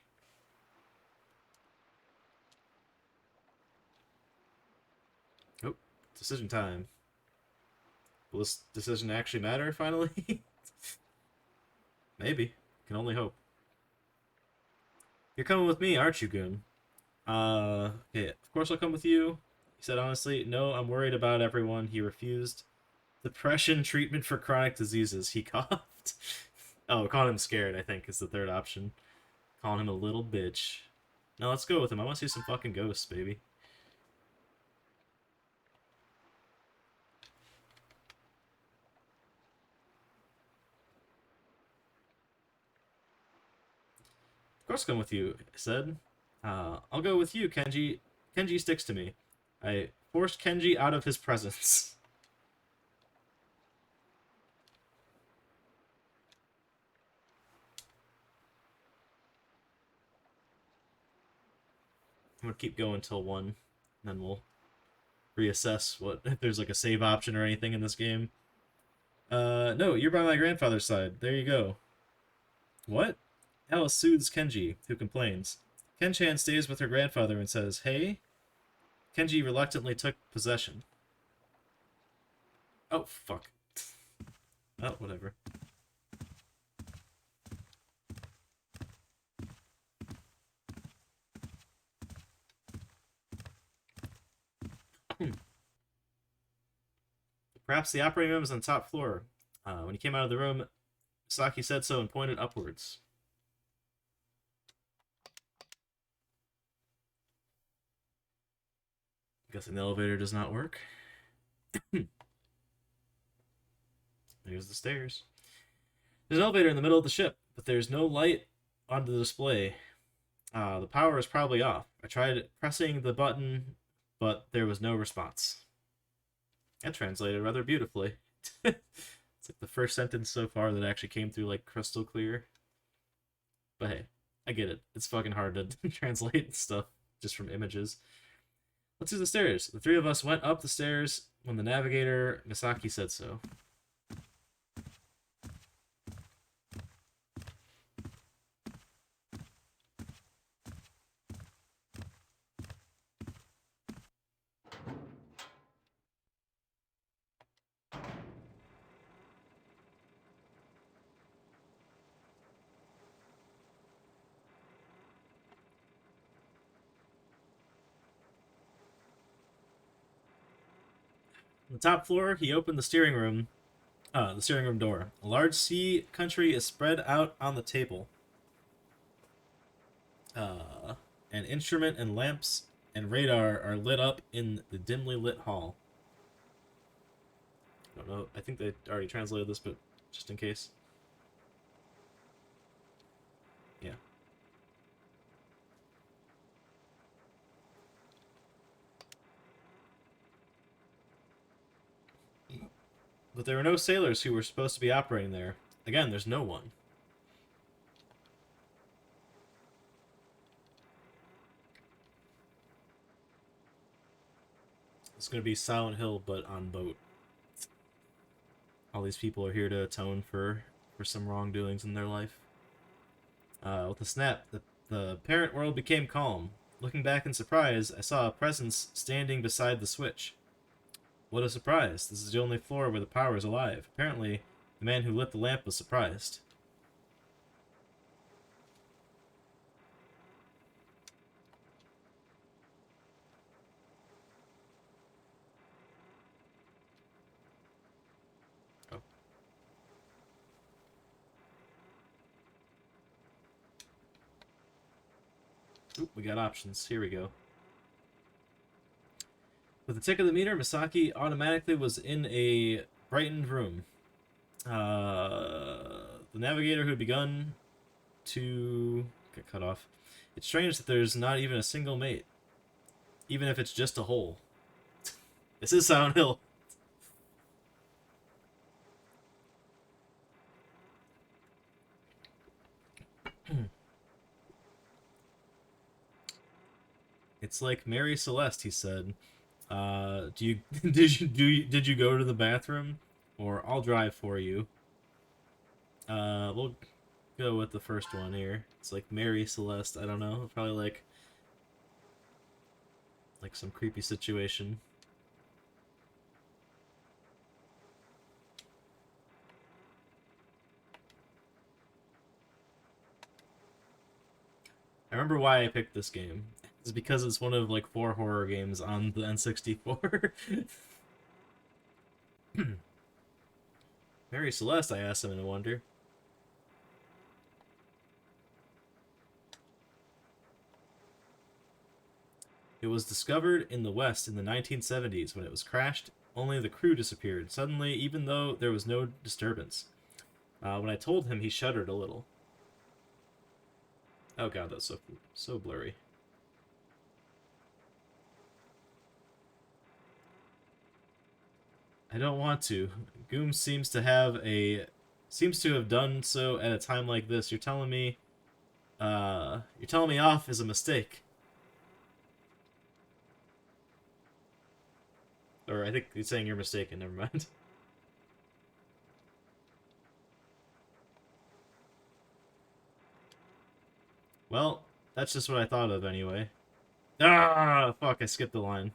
Speaker 1: Oh, decision time. Will this decision actually matter, finally? Maybe. Can only hope. You're coming with me, aren't you, Goon? Okay, of course I'll come with you. He said honestly, no, I'm worried about everyone. He refused. Depression treatment for chronic diseases. He coughed. Oh, calling him scared, I think, is the third option. Calling him a little bitch. No, let's go with him. I want to see some fucking ghosts, baby. course come with you, I said. I'll go with you, Kenji. Kenji sticks to me. I forced Kenji out of his presence. I'm gonna keep going till 1, and then we'll reassess what if there's like a save option or anything in this game. No, you're by my grandfather's side. There you go. What? Alice soothes Kenji, who complains. Ken-chan stays with her grandfather and says, "Hey." Kenji reluctantly took possession. Oh, fuck. Oh, whatever. Perhaps the operating room is on the top floor. When he came out of the room, Saki said so and pointed upwards. Guessing the elevator does not work. There's the stairs. There's an elevator in the middle of the ship, but there's no light on the display. The power is probably off. I tried pressing the button, but there was no response. That translated rather beautifully. It's like the first sentence so far that actually came through like crystal clear. But hey, I get it. It's fucking hard to translate stuff just from images. Let's do the stairs. The three of us went up the stairs when the navigator, Misaki, said so. On the top floor, he opened the steering room door. A large sea country is spread out on the table. An instrument and lamps and radar are lit up in the dimly lit hall. I don't know. I think they already translated this, but just in case. Yeah. But there were no sailors who were supposed to be operating there. Again, there's no one. It's going to be Silent Hill, but on boat. All these people are here to atone for some wrongdoings in their life. With a snap, the parent world became calm. Looking back in surprise, I saw a presence standing beside the switch. What a surprise. This is the only floor where the power is alive. Apparently, the man who lit the lamp was surprised. Oh. Oop, we got options. Here we go. With the tick of the meter, Misaki automatically was in a brightened room. The navigator who had begun to get cut off. It's strange that there's not even a single mate. Even if it's just a hole. This is Silent Hill. It's like Mary Celeste, he said. Did you go to the bathroom? Or I'll drive for you. We'll go with the first one here. It's like Mary Celeste, I don't know. Probably like some creepy situation. I remember why I picked this game. It's because it's one of like 4 horror games on the N64. Mary Celeste, I asked him in a wonder. It was discovered in the West in the 1970s when it was crashed. Only the crew disappeared suddenly, even though there was no disturbance. When I told him, he shuddered a little. Oh god, that's so blurry. I don't want to. Goom seems to have done so at a time like this. You're telling me off is a mistake. Or I think he's saying you're mistaken, never mind. Well, that's just what I thought of anyway. Ah, fuck, I skipped the line.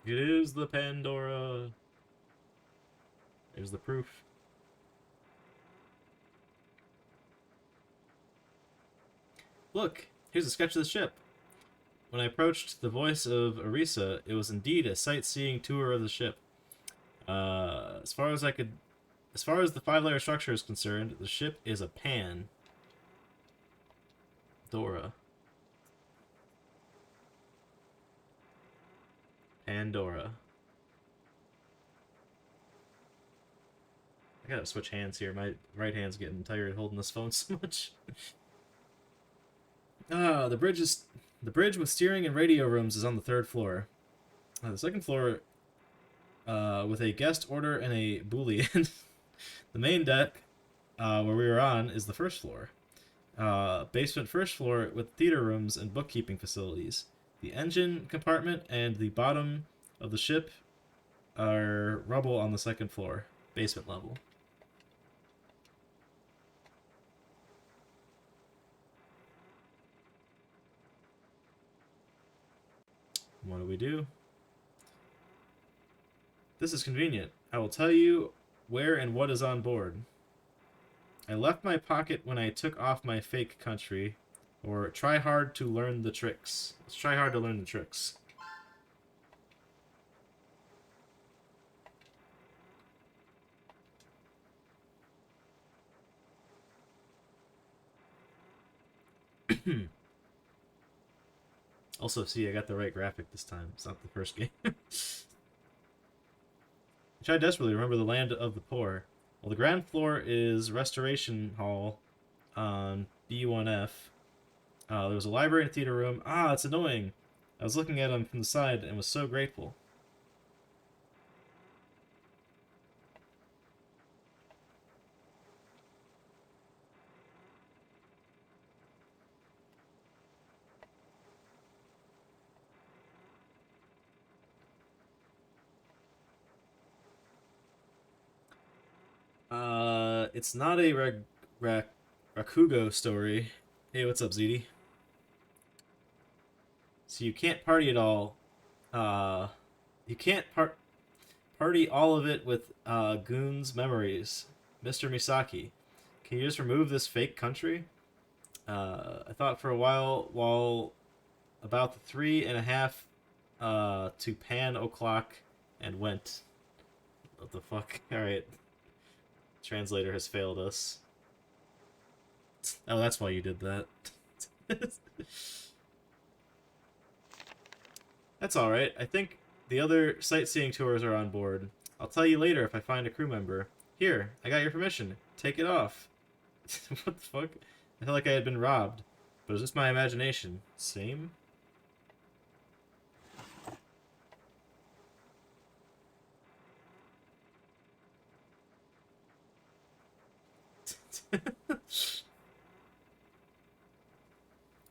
Speaker 1: It is the Pandora. There's the proof. Look, here's a sketch of the ship. When I approached the voice of Arisa, it was indeed a sightseeing tour of the ship. As far as the 5-layer structure is concerned, the ship is a Dora. Pandora. I gotta switch hands here. My right hand's getting tired holding this phone so much. The bridge with steering and radio rooms is on the 3rd floor. The 2nd floor, with a guest order and a boolean. The main deck, where we were on, is the 1st floor. Basement 1st floor with theater rooms and bookkeeping facilities. The engine compartment and the bottom of the ship are rubble on the 2nd floor, basement level. What do we do? This is convenient. I will tell you where and what is on board. I left my pocket when I took off my fake country, or try hard to learn the tricks. Let's try hard to learn the tricks. Also, see, I got the right graphic this time. It's not the first game. I try desperately to remember the land of the poor. Well, the ground floor is Restoration Hall on B1F. There was a library and theater room. Ah, it's annoying. I was looking at them from the side and was so grateful. It's not a Rakugo story. Hey, what's up, ZD? So you can't party at all. You can't party all of it with Goon's memories. Mr. Misaki, can you just remove this fake country? I thought for a while about the 3.5 to pan o'clock and went. What the fuck? Alright. Translator has failed us. Oh, that's why you did that. That's alright. I think the other sightseeing tours are on board. I'll tell you later if I find a crew member. Here, I got your permission. Take it off. What the fuck? I felt like I had been robbed. But is this my imagination? Same?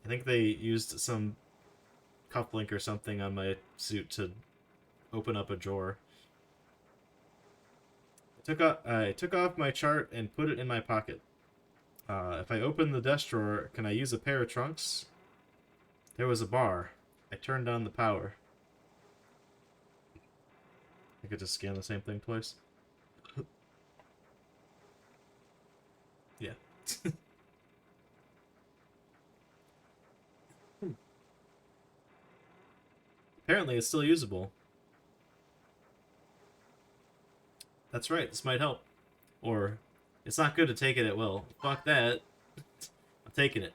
Speaker 1: I think they used some cufflink or something on my suit to open up a drawer. I took off my chart and put it in my pocket. If I open the desk drawer, can I use a pair of trunks? There was a bar. I turned on the power. I could just scan the same thing twice. Yeah. Apparently it's still usable. That's right, this might help. Or, it's not good to take it at will. Fuck that. I'm taking it.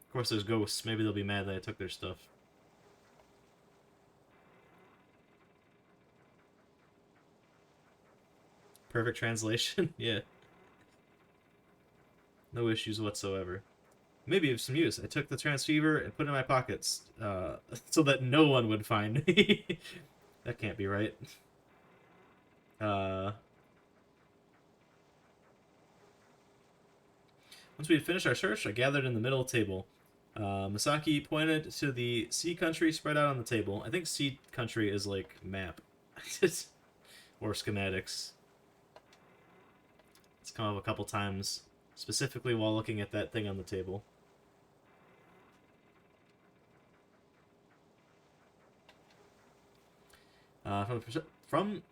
Speaker 1: Of course there's ghosts. Maybe they'll be mad that I took their stuff. Perfect translation. Yeah. No issues whatsoever. Maybe of some use. I took the transceiver and put it in my pockets, so that no one would find me. That can't be right. Once we had finished our search, I gathered in the middle table. Misaki pointed to the sea country spread out on the table. I think sea country is like map. Or schematics. It's come up a couple times, specifically while looking at that thing on the table. From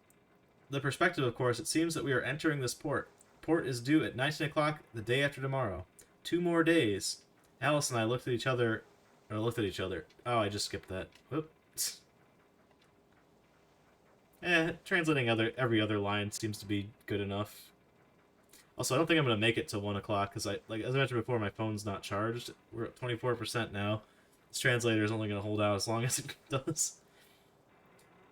Speaker 1: the perspective, of course, it seems that we are entering this port. Port is due at 19 o'clock the day after tomorrow. 2 more days. Alice and I looked at each other. Oh, I just skipped that. Whoops. Translating every other line seems to be good enough. Also, I don't think I'm going to make it till 1 o'clock, because, as I mentioned before, my phone's not charged. We're at 24% now. This translator is only going to hold out as long as it does.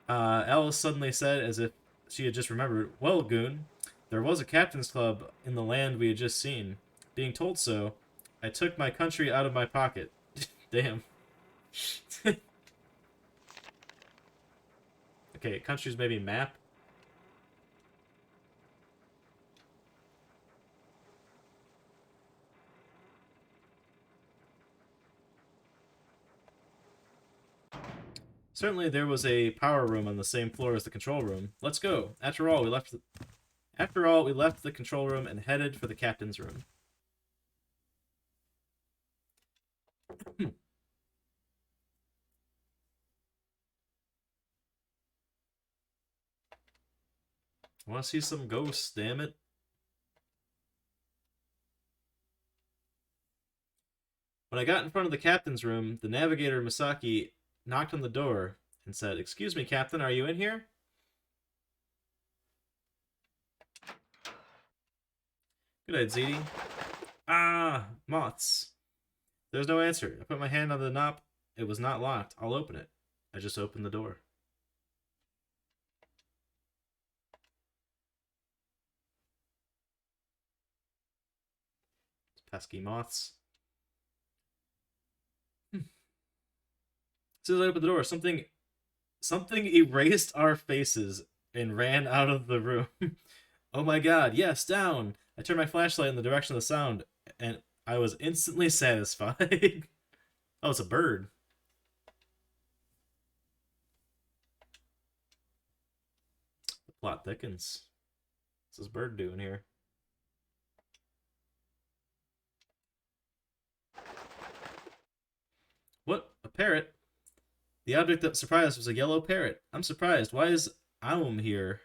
Speaker 1: Alice suddenly said, as if she had just remembered, "Well, Goon, there was a captain's club in the land we had just seen. Being told so, I took my country out of my pocket." Damn. Okay, countries maybe map. Certainly there was a power room on the same floor as the control room. Let's go. After all, we left the control room and headed for the captain's room. I want to see some ghosts, damn it. When I got in front of the captain's room, the navigator Misaki knocked on the door and said, "Excuse me, Captain, are you in here?" Good night, Zeddy. Ah, moths. There's no answer. I put my hand on the knob. It was not locked. I'll open it. I just opened the door. Pesky moths. As soon as I opened the door, something erased our faces and ran out of the room. Oh my god, yes, down! I turned my flashlight in the direction of the sound, and I was instantly satisfied. Oh, it's a bird. The plot thickens. What's this bird doing here? What? A parrot? The object that surprised was a yellow parrot. I'm surprised. Why is Aum here?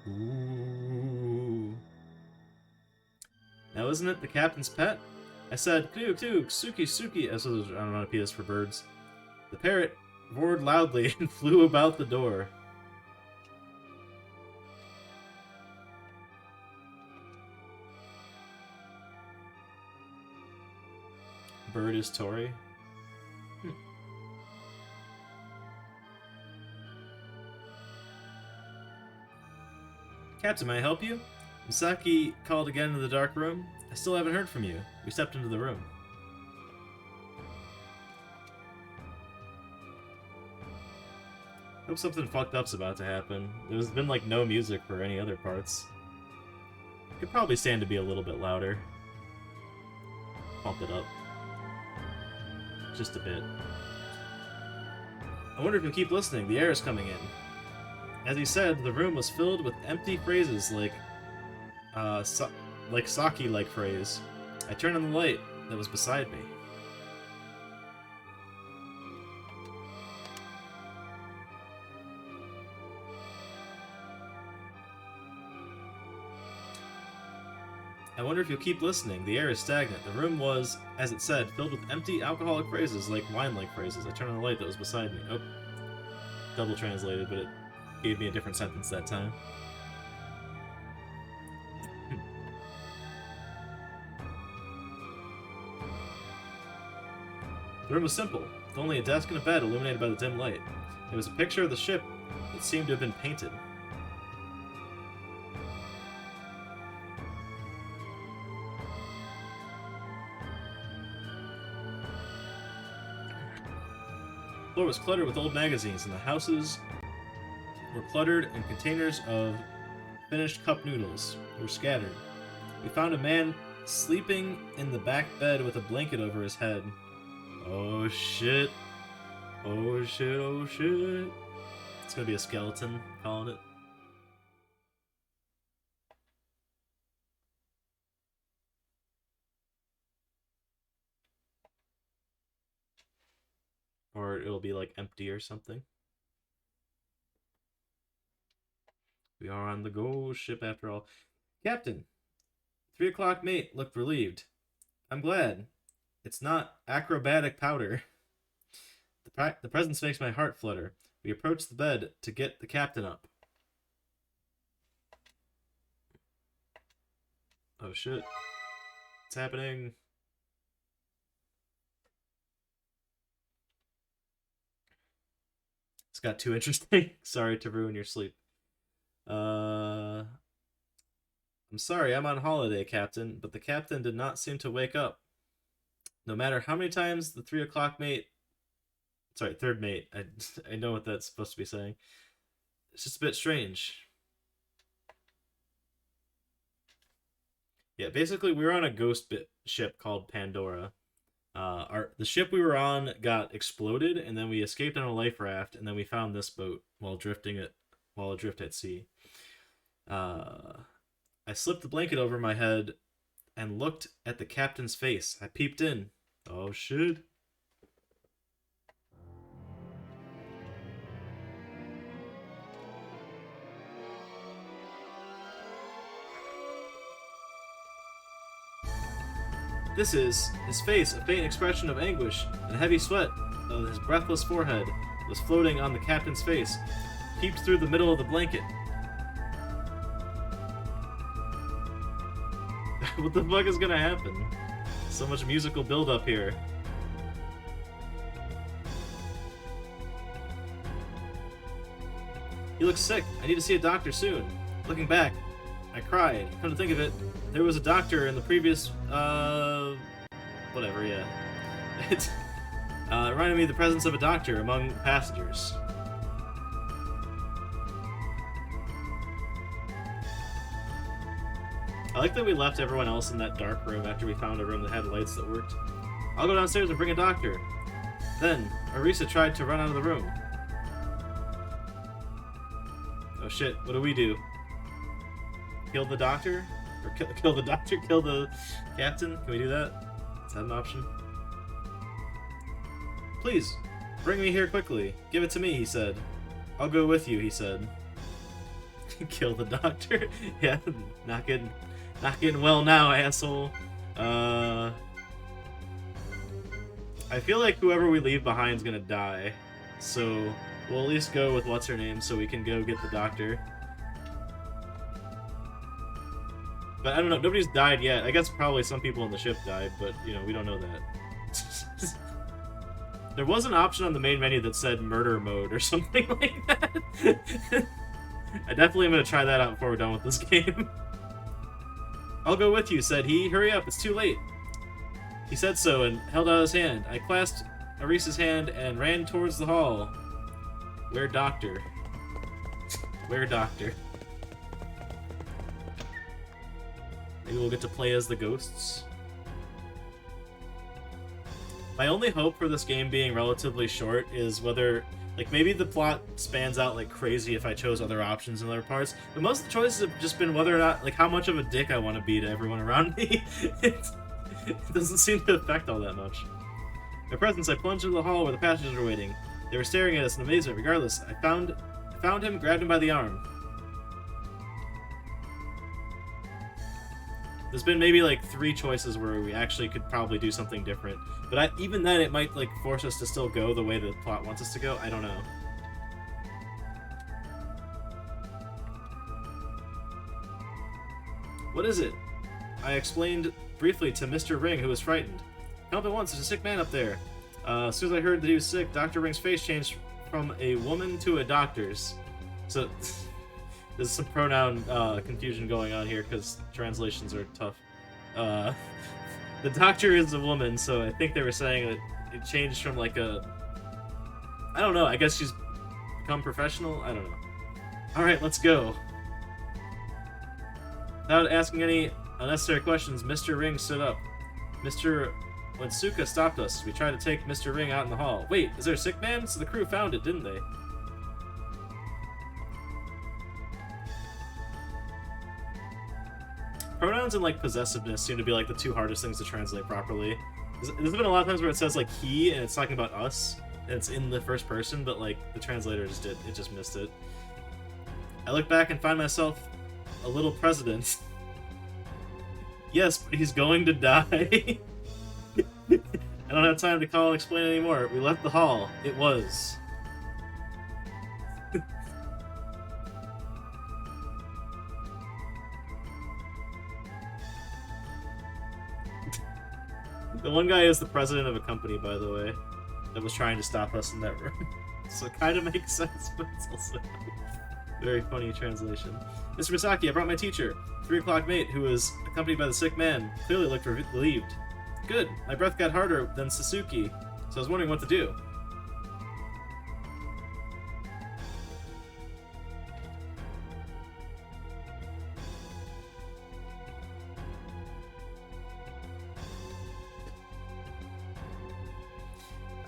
Speaker 1: Ooh. Now, isn't it the captain's pet? I said, "Kuk, kuk, suki, suki." I don't know if for birds. The parrot roared loudly and flew about the door. Bird is Tori. Captain, may I help you? Misaki called again in the dark room. I still haven't heard from you. We stepped into the room. Hope something fucked up's about to happen. There's been like no music for any other parts. Could probably stand to be a little bit louder. Pump it up. Just a bit. I wonder if you'll keep listening. The air is coming in. As he said, the room was filled with empty phrases like Saki-like phrase. I turned on the light that was beside me. I wonder if you'll keep listening. The air is stagnant. The room was, as it said, filled with empty alcoholic phrases like wine-like phrases. I turned on the light that was beside me. Oh. Double translated, but it gave me a different sentence that time. The room was simple, with only a desk and a bed illuminated by the dim light. It was a picture of the ship that seemed to have been painted. The floor was cluttered with old magazines, and the houses were cluttered, and containers of finished cup noodles were scattered. We found a man sleeping in the back bed with a blanket over his head. Oh shit. Oh shit, oh shit. It's gonna be a skeleton, calling it. Or it'll be like empty or something. We are on the ghost ship after all. Captain, 3 o'clock mate looked relieved. I'm glad. It's not acrobatic powder. The presence makes my heart flutter. We approach the bed to get the captain up. Oh shit. What's happening? It's got too interesting. Sorry to ruin your sleep. I'm sorry, I'm on holiday, Captain, but the captain did not seem to wake up. No matter how many times the 3 o'clock mate... Sorry, third mate. I know what that's supposed to be saying. It's just a bit strange. Yeah, basically we were on a ghost ship called Pandora. The ship we were on got exploded, and then we escaped on a life raft, and then we found this boat while adrift at sea. I slipped the blanket over my head and looked at the captain's face. I peeped in. Oh shit. His face, a faint expression of anguish, and a heavy sweat of his breathless forehead was floating on the captain's face, peeped through the middle of the blanket. What the fuck is gonna happen? So much musical build-up here. He looks sick. I need to see a doctor soon. Looking back, I cried. Come to think of it, there was a doctor in the previous, whatever, yeah. It reminded me of the presence of a doctor among passengers. I like that we left everyone else in that dark room after we found a room that had lights that worked. I'll go downstairs and bring a doctor. Then, Arisa tried to run out of the room. Oh shit, what do we do? Kill the doctor? Or kill the doctor? Kill the captain? Can we do that? Is that an option? Please, bring me here quickly. Give it to me, he said. I'll go with you, he said. Kill the doctor? Yeah, not getting well now, asshole. I feel like whoever we leave behind is gonna die. So, we'll at least go with what's-her-name so we can go get the doctor. But I don't know, nobody's died yet. I guess probably some people on the ship died, but, you know, we don't know that. There was an option on the main menu that said murder mode or something like that. I definitely am going to try that out before we're done with this game. I'll go with you, said he. Hurry up, it's too late. He said so and held out his hand. I clasped Arisa's hand and ran towards the hall. Where doctor? Where doctor? Maybe we'll get to play as the ghosts. My only hope for this game being relatively short is whether, like, maybe the plot spans out like crazy if I chose other options in other parts, but most of the choices have just been whether or not, like, how much of a dick I want to be to everyone around me. It doesn't seem to affect all that much. In my presence, I plunged into the hall where the passengers were waiting. They were staring at us in amazement. Regardless, I found him, grabbed him by the arm. There's been maybe like 3 choices where we actually could probably do something different, but even then it might like force us to still go the way the plot wants us to go. I don't know. What is it? I explained briefly to Mr. Ring, who was frightened. Come up at once, there's a sick man up there. As soon as I heard that he was sick, Dr. Ring's face changed from a woman to a doctor's. So, there's some pronoun confusion going on here because translations are tough. The doctor is a woman, so I think they were saying that it changed from like a... I don't know, I guess she's become professional? I don't know. Alright, let's go. Without asking any unnecessary questions, Mr. Ring stood up. When Suka stopped us, we tried to take Mr. Ring out in the hall. Wait, is there a sick man? So the crew found it, didn't they? Pronouns and, like, possessiveness seem to be, like, the two hardest things to translate properly. There's been a lot of times where it says, like, he, and it's talking about us, and it's in the first person, but, like, the translator just missed it. I look back and find myself a little president. Yes, but he's going to die. I don't have time to call and explain anymore. We left the hall. It was. The one guy is the president of a company, by the way, that was trying to stop us in that room. So it kind of makes sense, but it's also very funny translation. Mr. Misaki, I brought my teacher. 3 o'clock mate, who was accompanied by the sick man, clearly looked relieved. Good. My breath got harder than Sasuke, so I was wondering what to do.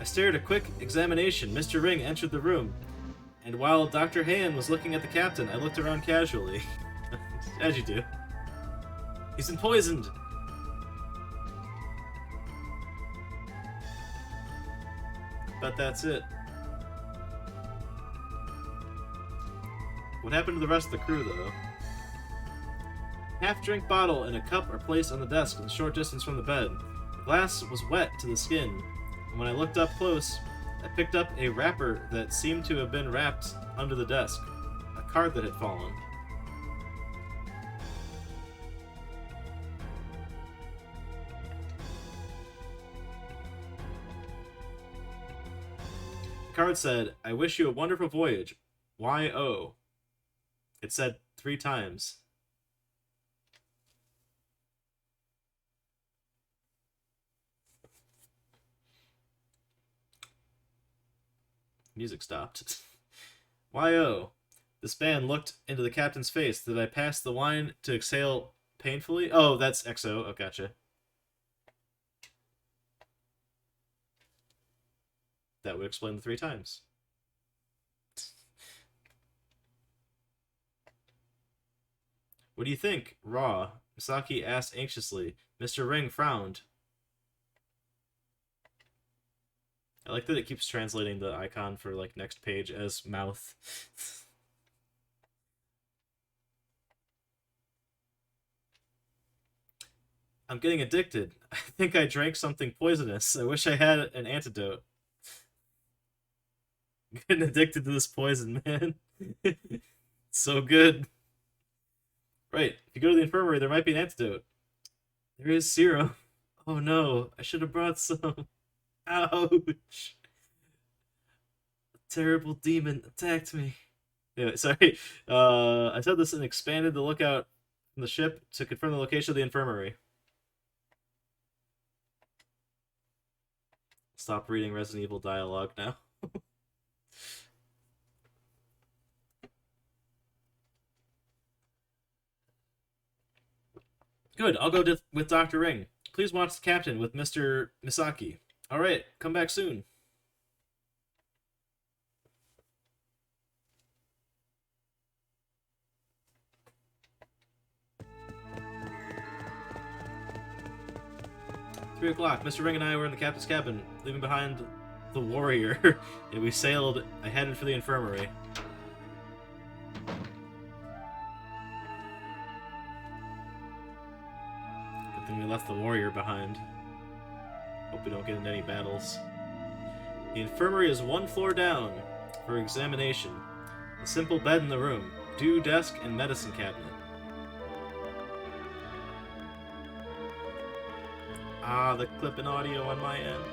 Speaker 1: I stared a quick examination. Mr. Ring entered the room, and while Dr. Han was looking at the captain, I looked around casually. As you do. He's been poisoned! But that's it. What happened to the rest of the crew, though? Half-drink bottle and a cup are placed on the desk in a short distance from the bed. The glass was wet to the skin, and when I looked up close, I picked up a wrapper that seemed to have been wrapped under the desk. A card that had fallen. The card said, I wish you a wonderful voyage. Y.O. It said 3 times. Music stopped. Y.O. This man looked into the captain's face. Did I pass the wine to exhale painfully? Oh, that's XO. Oh, gotcha. That would explain the 3 times. What do you think? Raw. Misaki asked anxiously. Mr. Ring frowned. I like that it keeps translating the icon for, like, next page as mouth. I'm getting addicted. I think I drank something poisonous. I wish I had an antidote. I'm getting addicted to this poison, man. It's so good. Right, if you go to the infirmary, there might be an antidote. There is serum. Oh no, I should have brought some. Ouch. A terrible demon attacked me. Anyway, sorry. I said this and expanded the lookout from the ship to confirm the location of the infirmary. Stop reading Resident Evil dialogue now. Good, I'll go with Dr. Ring. Please watch the captain with Mr. Misaki. Alright, come back soon. Three o'clock. Mr. Ring and I were in the captain's cabin, leaving behind the warrior, and we sailed. I headed for the infirmary. Good thing we left the warrior behind. Hope we don't get into any battles. The infirmary is 1 floor down for examination. A simple bed in the room, dew desk, and medicine cabinet. Ah, the clipping audio on my end.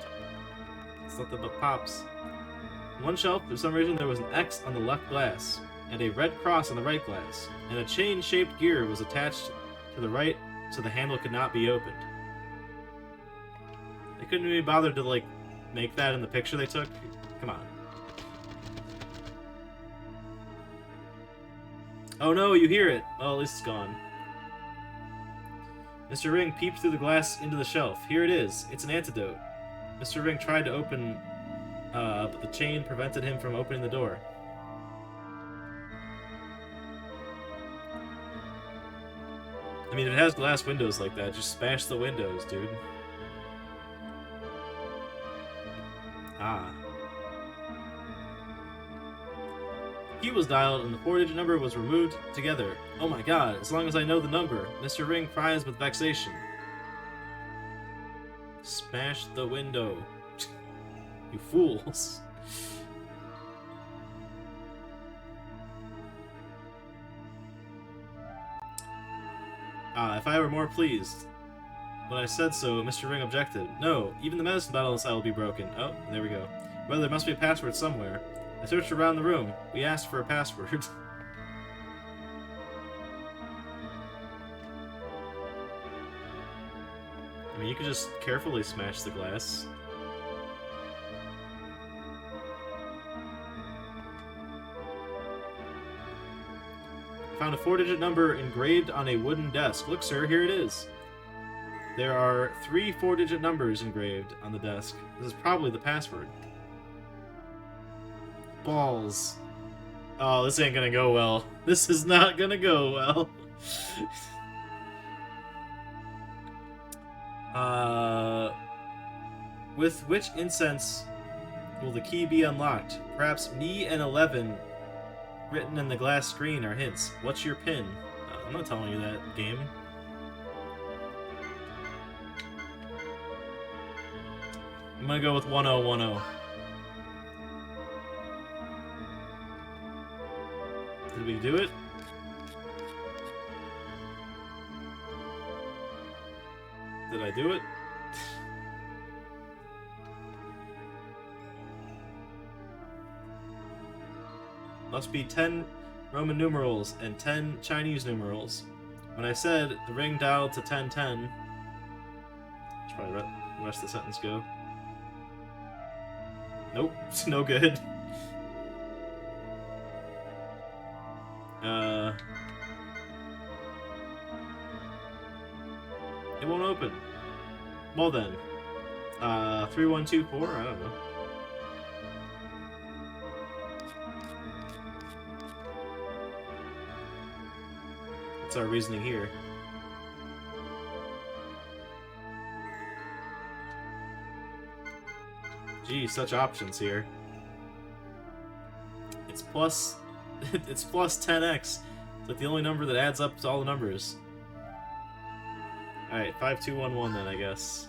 Speaker 1: It's nothing but pops. On one shelf, for some reason, there was an X on the left glass, and a red cross on the right glass, and a chain-shaped gear was attached to the right so the handle could not be opened. They couldn't be bothered to, like, make that in the picture they took? Come on. Oh no, you hear it! Well, at least it's gone. Mr. Ring peeped through the glass into the shelf. Here it is. It's an antidote. Mr. Ring tried to open, but the chain prevented him from opening the door. I mean, if it has glass windows like that, just smash the windows, dude. Ah. Key was dialed and the 4-digit number was removed together. Oh my god, as long as I know the number. Mr. Ring cries with vexation. Smash the window. You fools. If I were more pleased. When I said so, Mr. Ring objected. No, even the medicine bottle inside will be broken. Oh, there we go. Well, there must be a password somewhere. I searched around the room. We asked for a password. I mean, you could just carefully smash the glass. Found a 4-digit number engraved on a wooden desk. Look, sir, here it is. There are 3 4-digit numbers engraved on the desk. This is probably the password. Balls. Oh, this ain't gonna go well. This is not gonna go well. With which incense will the key be unlocked? Perhaps me and 11 written in the glass screen are hints. What's your pin? I'm not telling you that, game. I'm gonna go with 1010. Did we do it? Did I do it? Must be 10 Roman numerals and 10 Chinese numerals. When I said the ring dialed to 1010, should probably let the rest of the sentence go. Nope, it's no good. It won't open. Well then. 3124? I don't know. What's our reasoning here? Gee, such options here. It's plus... it's plus 10x. It's like the only number that adds up to all the numbers. Alright, 5211 then, I guess.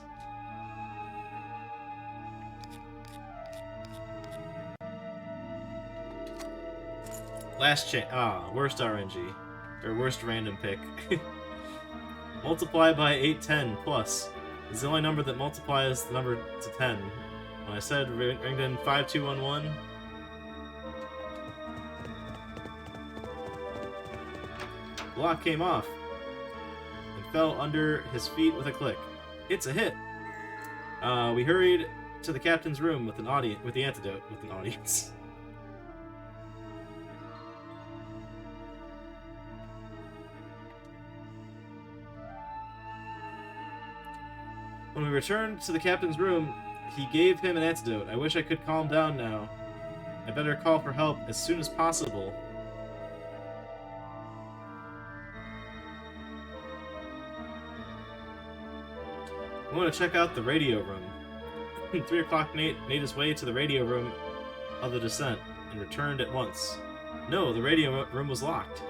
Speaker 1: Last chance. Ah, worst RNG. Or worst random pick. Multiply by 810 plus. It's the only number that multiplies the number to 10. When I said ringed in 5211. The lock came off and fell under his feet with a click. It's a hit. We hurried to the captain's room with an audience, with the antidote, with an audience. When we returned to the captain's room, he gave him an antidote. I wish I could calm down now. I better call for help as soon as possible. I want to check out the radio room. 3 o'clock made his way to the radio room of the descent and returned at once. No, the radio room was locked.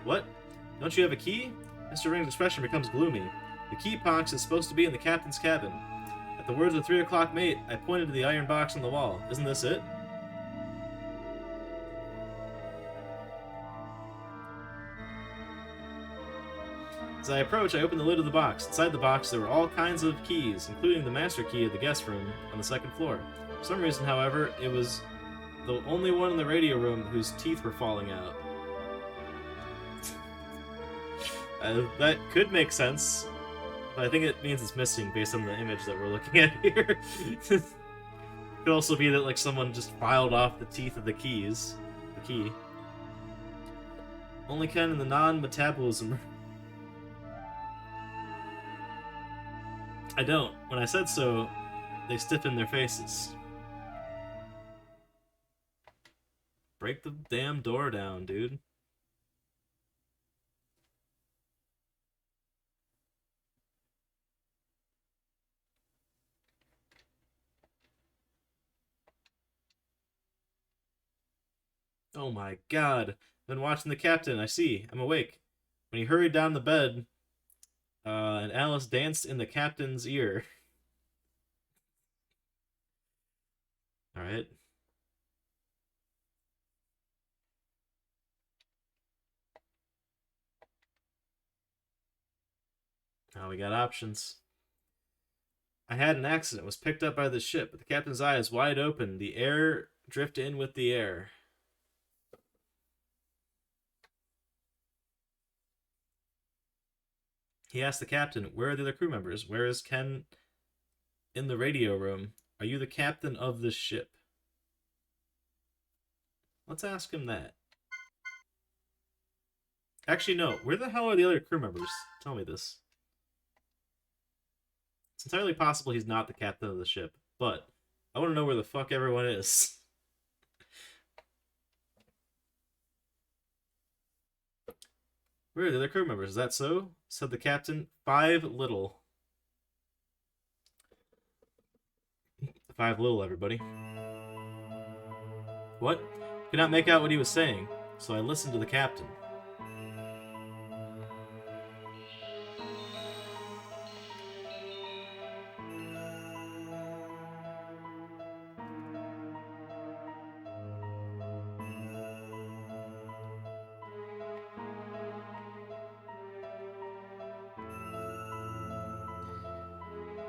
Speaker 1: What? Don't you have a key? Mr. Ring's expression becomes gloomy. The key box is supposed to be in the captain's cabin. At the words of 3 o'clock, mate, I pointed to the iron box on the wall. Isn't this it? As I approach, I open the lid of the box. Inside the box, there were all kinds of keys, including the master key of the guest room on the second floor. For some reason, however, it was the only one in the radio room whose teeth were falling out. That could make sense, but I think it means it's missing based on the image that we're looking at here. It could also be that like someone just filed off the teeth of the keys. The key. Only can in the non-metabolism. I don't. When I said so, they stiffened their faces. Break the damn door down, dude. Oh my god. Been watching the captain, I see. I'm awake. When he hurried down the bed, and Alice danced in the captain's ear. Alright. Now we got options. I had an accident, was picked up by the ship, but the captain's eyes wide open. The air drift in with the air. He asked the captain, where are the other crew members? Where is Ken in the radio room? Are you the captain of this ship? Let's ask him that. Actually, no. Where the hell are the other crew members? Tell me this. It's entirely possible he's not the captain of the ship, but I want to know where the fuck everyone is. Where are the other crew members? Is that so? Said the captain. 5 little. 5 little, everybody. What? Could not make out what he was saying, so I listened to the captain.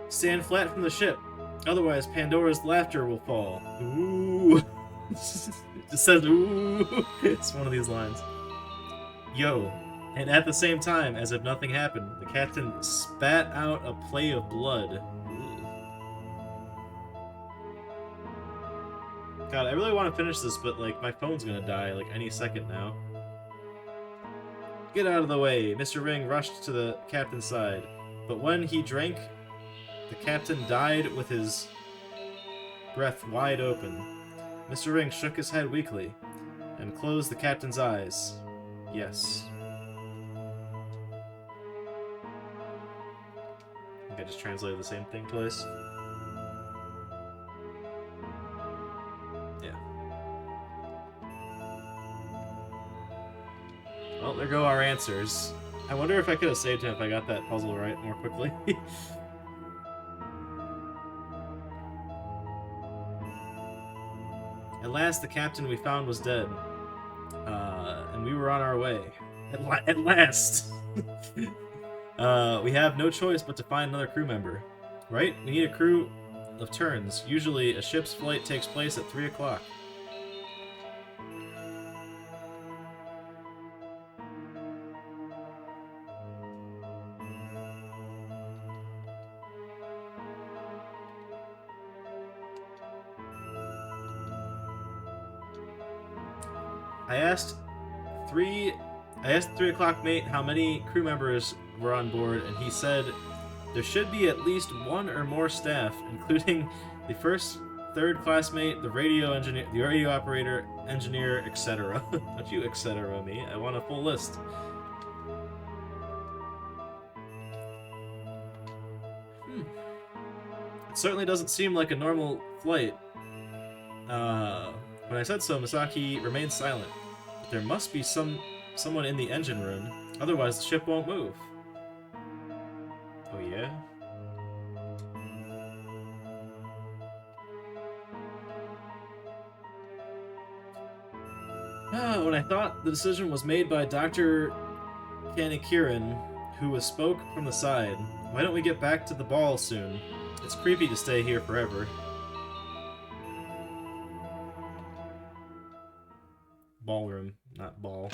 Speaker 1: Stand flat from the ship, otherwise Pandora's laughter will fall. Ooh. It just says ooh. It's one of these lines. Yo. And at the same time, as if nothing happened, the captain spat out a play of blood. God, I really want to finish this, but like my phone's gonna die like any second now. Get out of the way. Mr. Ring rushed to the captain's side, but when he drank, the captain died with his breath wide open. Mr. Ring shook his head weakly and closed the captain's eyes. Yes. I think I just translated the same thing twice. Yeah. Well, there go our answers. I wonder if I could have saved him if I got that puzzle right more quickly. At last, the captain we found was dead, and we were on our way. At last! We have no choice but to find another crew member. Right? We need a crew of turns. Usually, a ship's flight takes place at 3 o'clock. I asked 3 o'clock mate how many crew members were on board, and he said there should be at least 1 or more staff, including the first, third classmate, the radio engineer, the radio operator, engineer, etc. Don't you etc. me? I want a full list. It certainly doesn't seem like a normal flight. When I said so, Misaki remained silent. But there must be someone in the engine room, otherwise the ship won't move. Oh yeah? When I thought the decision was made by Dr. Kanikiran, who spoke from the side. Why don't we get back to the ball soon? It's creepy to stay here forever. Ballroom, not ball.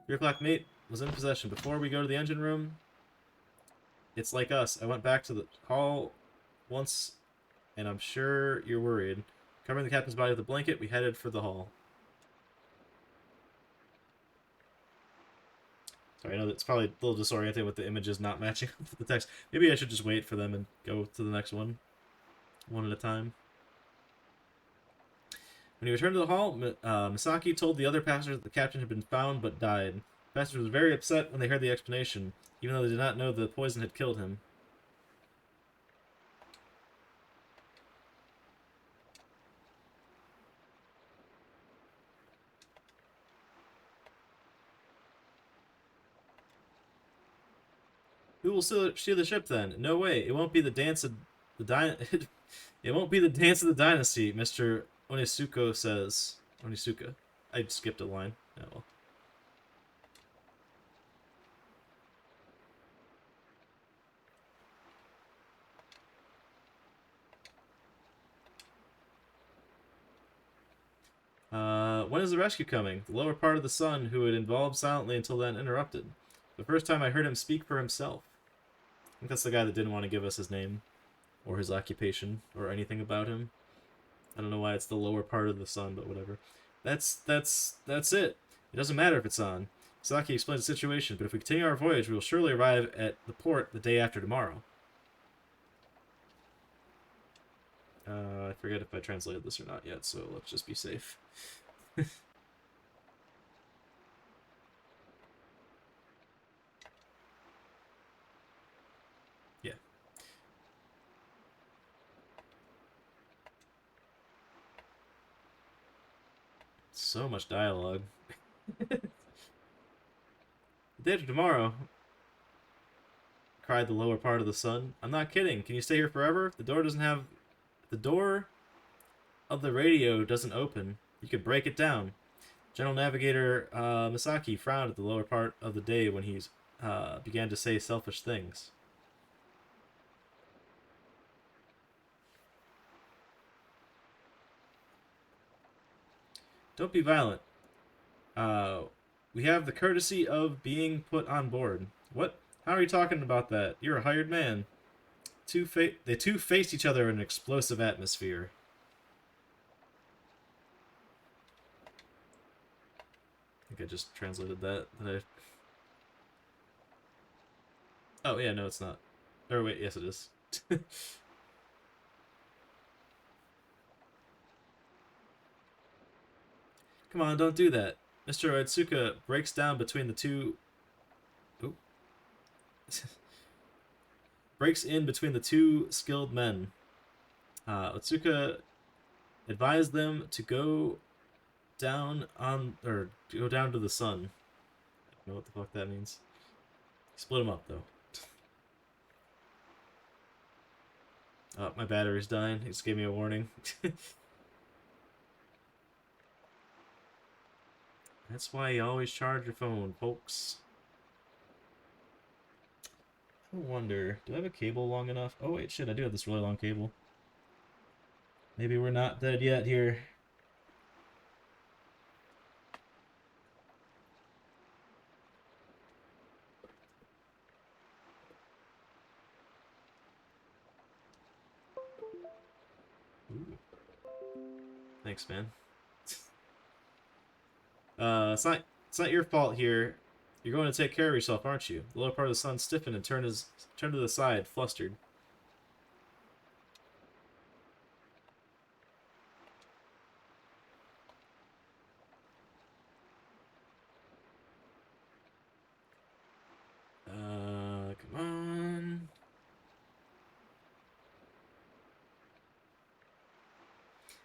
Speaker 1: 3 o'clock mate was in possession. Before we go to the engine room, it's like us. I went back to the hall once, and I'm sure you're worried. Covering the captain's body with a blanket, we headed for the hall. Sorry, I know that's probably a little disorienting with the images not matching up with the text. Maybe I should just wait for them and go to the next one at a time. When he returned to the hall, Misaki told the other passengers that the captain had been found but died. The passengers were very upset when they heard the explanation, even though they did not know the poison had killed him. Who will steal the ship then? No way. It won't be the dance of the It won't be the dance of the dynasty, Mr. Onisuka says. Onisuka. I skipped a line. Oh well. When is the rescue coming? The lower part of the sun, who had involved silently until then, interrupted. The first time I heard him speak for himself. I think that's the guy that didn't want to give us his name, or his occupation, or anything about him. I don't know why it's the lower part of the sun, but whatever. That's it. It doesn't matter if it's on. Saki explains the situation, but if we continue our voyage, we will surely arrive at the port the day after tomorrow. I forget if I translated this or not yet, so let's just be safe. Yeah. So much dialogue. The day after tomorrow, cried the lower part of the sun. I'm not kidding. Can you stay here forever? The door of the radio doesn't open. You could break it down. General Navigator Misaki frowned at the lower part of the day when he began to say selfish things. Don't be violent. We have the courtesy of being put on board. What? How are you talking about that? You're a hired man. They two faced each other in an explosive atmosphere. I think I just translated that. Oh, yeah, no, it's not. Or wait, yes, it is. Come on, don't do that. Mr. Otsuka breaks down between the two... Oop. breaks in between the two skilled men. Otsuka advised them to go down to the sun. I don't know what the fuck that means. Split them up, though. Oh, my battery's dying. He just gave me a warning. That's why you always charge your phone, folks. I wonder, do I have a cable long enough? Oh wait, shit, I do have this really long cable. Maybe we're not dead yet here. Ooh. Thanks, man. It's not your fault here. You're going to take care of yourself, aren't you? The lower part of the sun stiffened and turned to the side, flustered. Come on.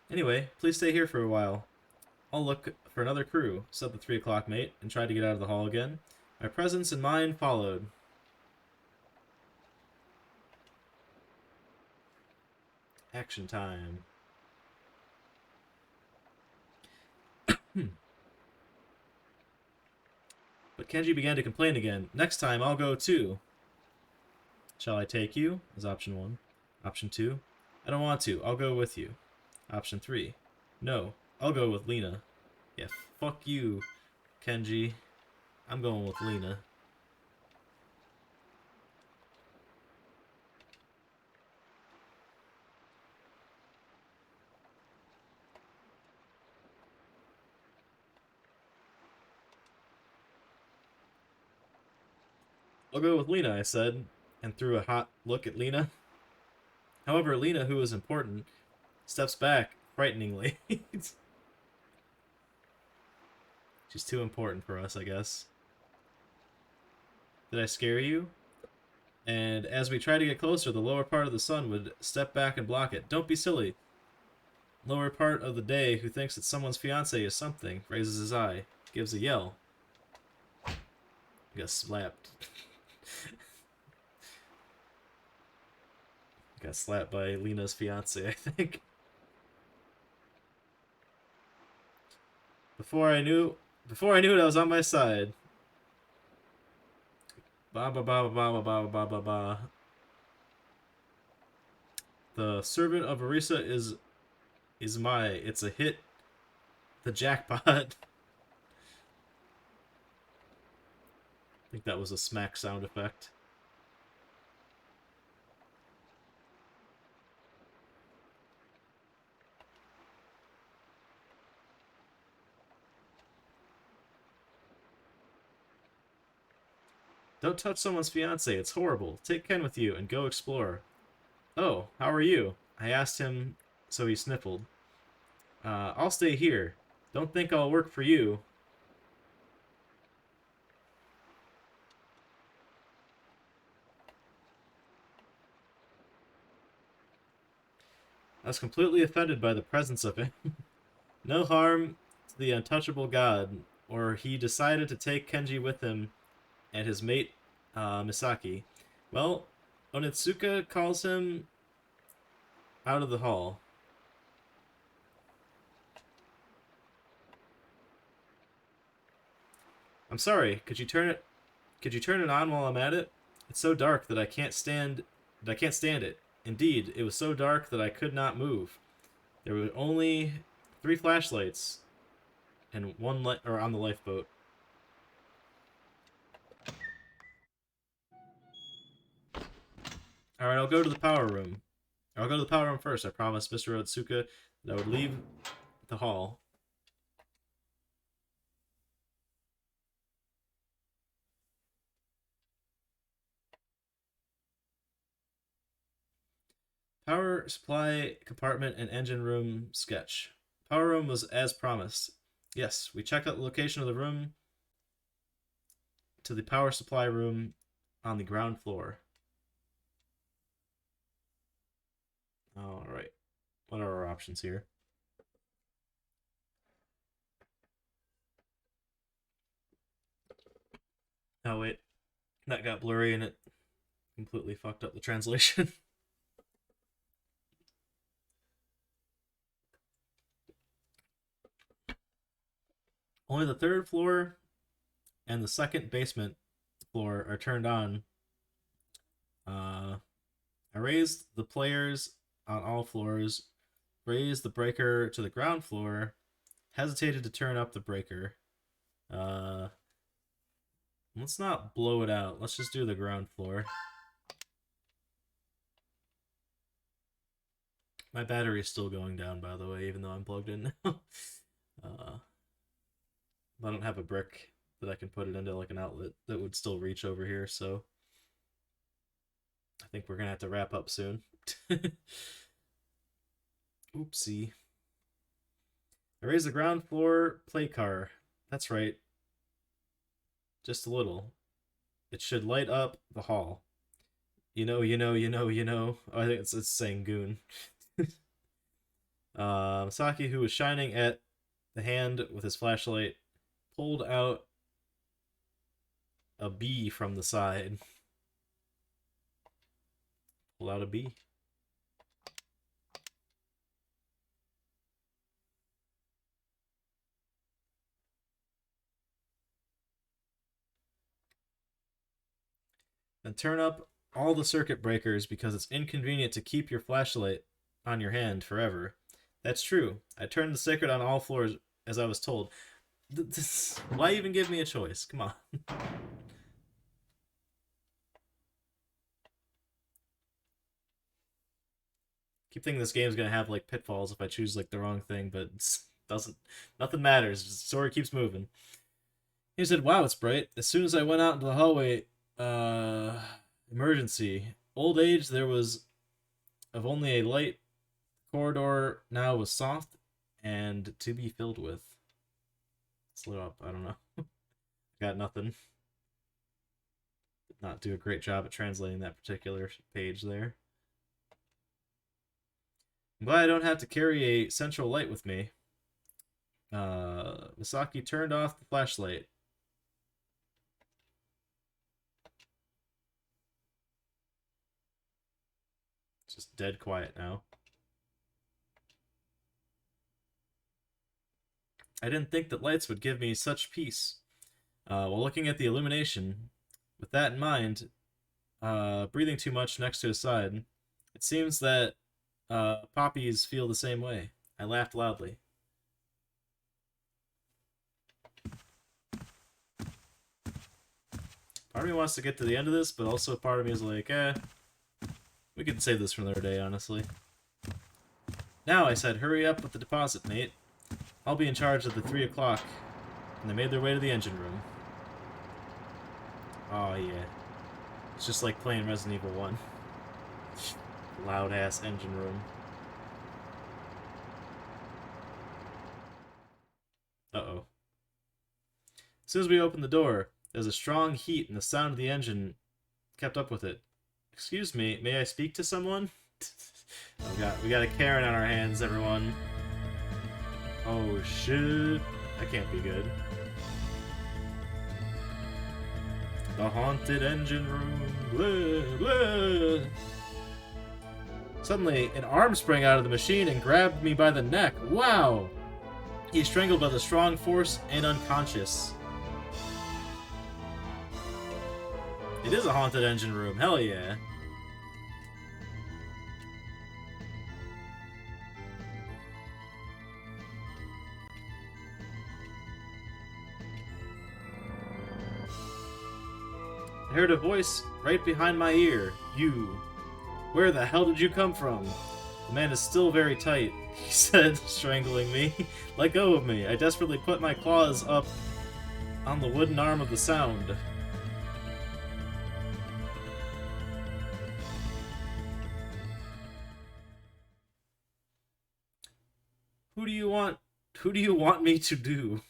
Speaker 1: Anyway, please stay here for a while. I'll look for another crew, said the 3 o'clock mate, and tried to get out of the hall again. My presence and mine followed. Action time. But Kenji began to complain again. Next time, I'll go too. Shall I take you? Is option 1. Option 2. I don't want to. I'll go with you. Option 3. No. I'll go with Lena. Yeah, fuck you, Kenji. I'm going with Lena. I'll go with Lena, I said, and threw a hot look at Lena. However, Lena, who is important, steps back frighteningly. She's too important for us, I guess. Did I scare you? And as we try to get closer, the lower part of the sun would step back and block it. Don't be silly. Lower part of the day who thinks that someone's fiance is something, raises his eye, gives a yell. Got slapped. Got slapped by Lena's fiance, I think. Before I knew it, I was on my side. Ba ba ba ba ba ba ba ba ba. The servant of Arisa is my. It's a hit. The jackpot. I think that was a smack sound effect. Don't touch someone's fiance. It's horrible. Take Ken with you and go explore. Oh, how are you? I asked him, so he sniffled. I'll stay here. Don't think I'll work for you. I was completely offended by the presence of him. No harm to the untouchable god, or he decided to take Kenji with him and his mate, Misaki. Well, Onitsuka calls him out of the hall. I'm sorry. Could you turn it on while I'm at it? It's so dark that I can't stand it. Indeed, it was so dark that I could not move. There were only 3 flashlights and one light or on the lifeboat. All right, I'll go to the power room. I'll go to the power room first. I promised Mr. Otsuka that I would leave the hall. Power supply compartment and engine room sketch. Power room was as promised. Yes, we checked out the location of the room to the power supply room on the ground floor. All right. What are our options here? Oh, wait. That got blurry and it completely fucked up the translation. Only the 3rd floor and the 2nd basement floor are turned on. I raised the players on all floors, raised the breaker to the ground floor, hesitated to turn up the breaker. Let's not blow it out. Let's just do the ground floor. My battery's still going down, by the way, even though I'm plugged in now. I don't have a brick that I can put it into like an outlet that would still reach over here, so I think we're gonna have to wrap up soon. Oopsie. I raised the ground floor play car. That's right. Just a little. It should light up the hall. You know, you know, you know, you know. Oh, I think it's saying goon. Saki, who was shining at the hand with his flashlight, pulled out a bee from the side. Pull out a bee. Then turn up all the circuit breakers because it's inconvenient to keep your flashlight on your hand forever. That's true. I turned the circuit on all floors as I was told. Why even give me a choice? Come on. Keep thinking this game's gonna have like pitfalls if I choose like the wrong thing, but it doesn't. Nothing matters. The story keeps moving. He said, "Wow, it's bright." As soon as I went out into the hallway, emergency. Old age. There was of only a light. Corridor now was soft and to be filled with. Slow up. I don't know. Got nothing. Did not do a great job at translating that particular page there. I'm glad I don't have to carry a central light with me. Misaki turned off the flashlight. It's just dead quiet now. I didn't think that lights would give me such peace. While looking at the illumination, with that in mind, breathing too much next to his side, it seems that poppies feel the same way. I laughed loudly. Part of me wants to get to the end of this, but also part of me is like, we could save this for another day, honestly. Now, I said, hurry up with the deposit, mate. I'll be in charge of the 3 o'clock. And they made their way to the engine room. Oh, yeah. It's just like playing Resident Evil 1. Loud-ass engine room. Uh-oh. As soon as we opened the door, there was a strong heat and the sound of the engine kept up with it. Excuse me, may I speak to someone? We got a Karen on our hands, everyone. Oh, shit. That can't be good. The haunted engine room. Blah, blah. Suddenly, an arm sprang out of the machine and grabbed me by the neck. Wow! He's strangled by the strong force and unconscious. It is a haunted engine room. Hell yeah. I heard a voice right behind my ear. You. Where the hell did you come from? The man is still very tight, he said, strangling me. Let go of me. I desperately put my claws up on the wooden arm of the sound. Who do you want me to do?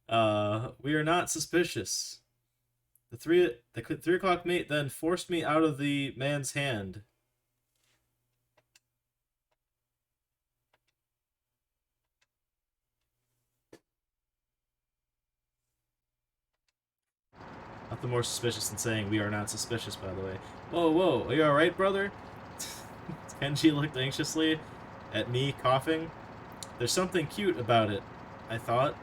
Speaker 1: We are not suspicious. The 3 o'clock mate then forced me out of the man's hand. Nothing more suspicious than saying we are not suspicious, by the way. Whoa, whoa, are you alright, brother? Kenji looked anxiously at me, coughing. There's something cute about it, I thought.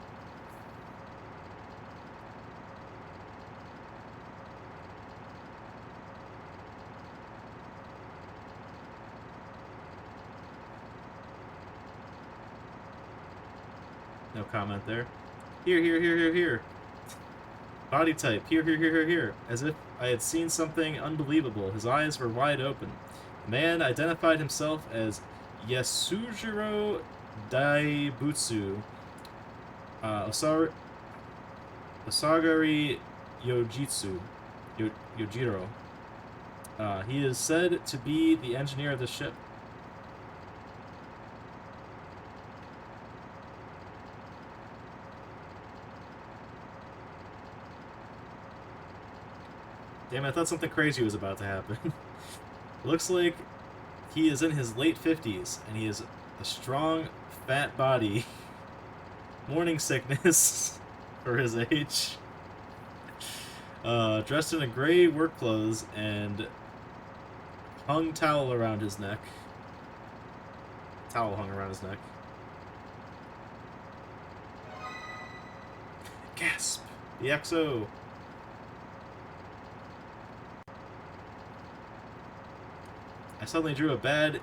Speaker 1: No comment there. Here. Body type, here. As if I had seen something unbelievable. His eyes were wide open. The man identified himself as Yasujiro Daibutsu, Osagari Yojiro. He is said to be the engineer of the ship. Damn, I thought something crazy was about to happen. Looks like he is in his late 50s, and he has a strong, fat body. Morning sickness for his age. Dressed in a gray work clothes and hung towel around his neck. Towel hung around his neck. Gasp! The XO. I suddenly drew a bad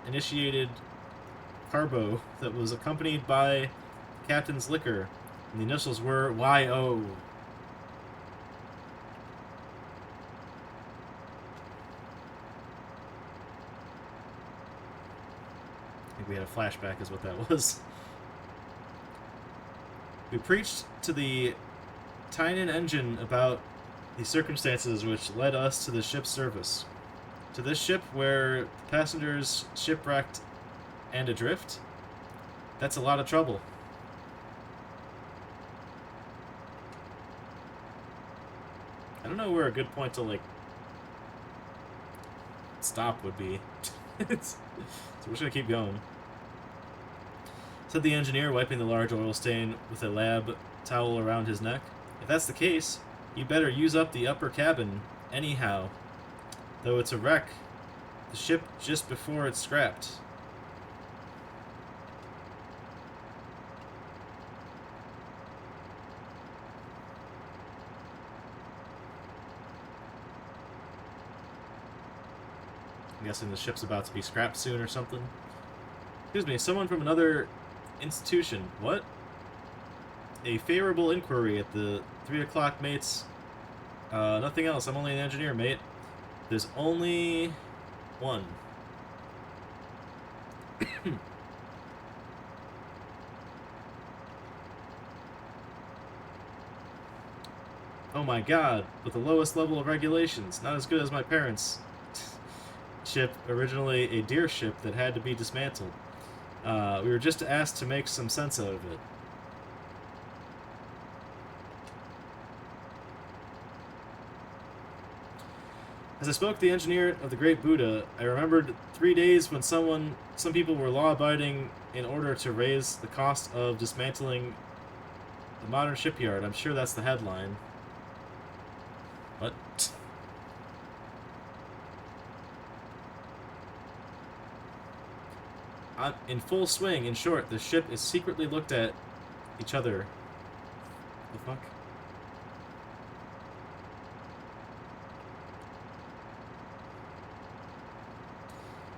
Speaker 1: initiated carbo that was accompanied by Captain's liquor, and the initials were YO. I think we had a flashback is what that was. We preached to the Tynan engine about the circumstances which led us to the ship's service. To this ship where passengers shipwrecked and adrift? That's a lot of trouble. I don't know where a good point to, like, stop would be. So we're just gonna keep going. Said the engineer, wiping the large oil stain with a lab towel around his neck. If that's the case, you better use up the upper cabin anyhow. Though it's a wreck, the ship just before it's scrapped. I'm guessing the ship's about to be scrapped soon or something. Excuse me, someone from another institution. What? A favorable inquiry at the 3 o'clock, mates. Nothing else. I'm only an engineer, mate. There's only one. Oh my god, with the lowest level of regulations. Not as good as my parents' ship, originally a deer ship that had to be dismantled. We were just asked to make some sense out of it. As I spoke to the engineer of the Great Buddha, I remembered 3 days when some people were law-abiding in order to raise the cost of dismantling the modern shipyard. I'm sure that's the headline. What? In full swing, in short, the ship is secretly looked at each other. The fuck?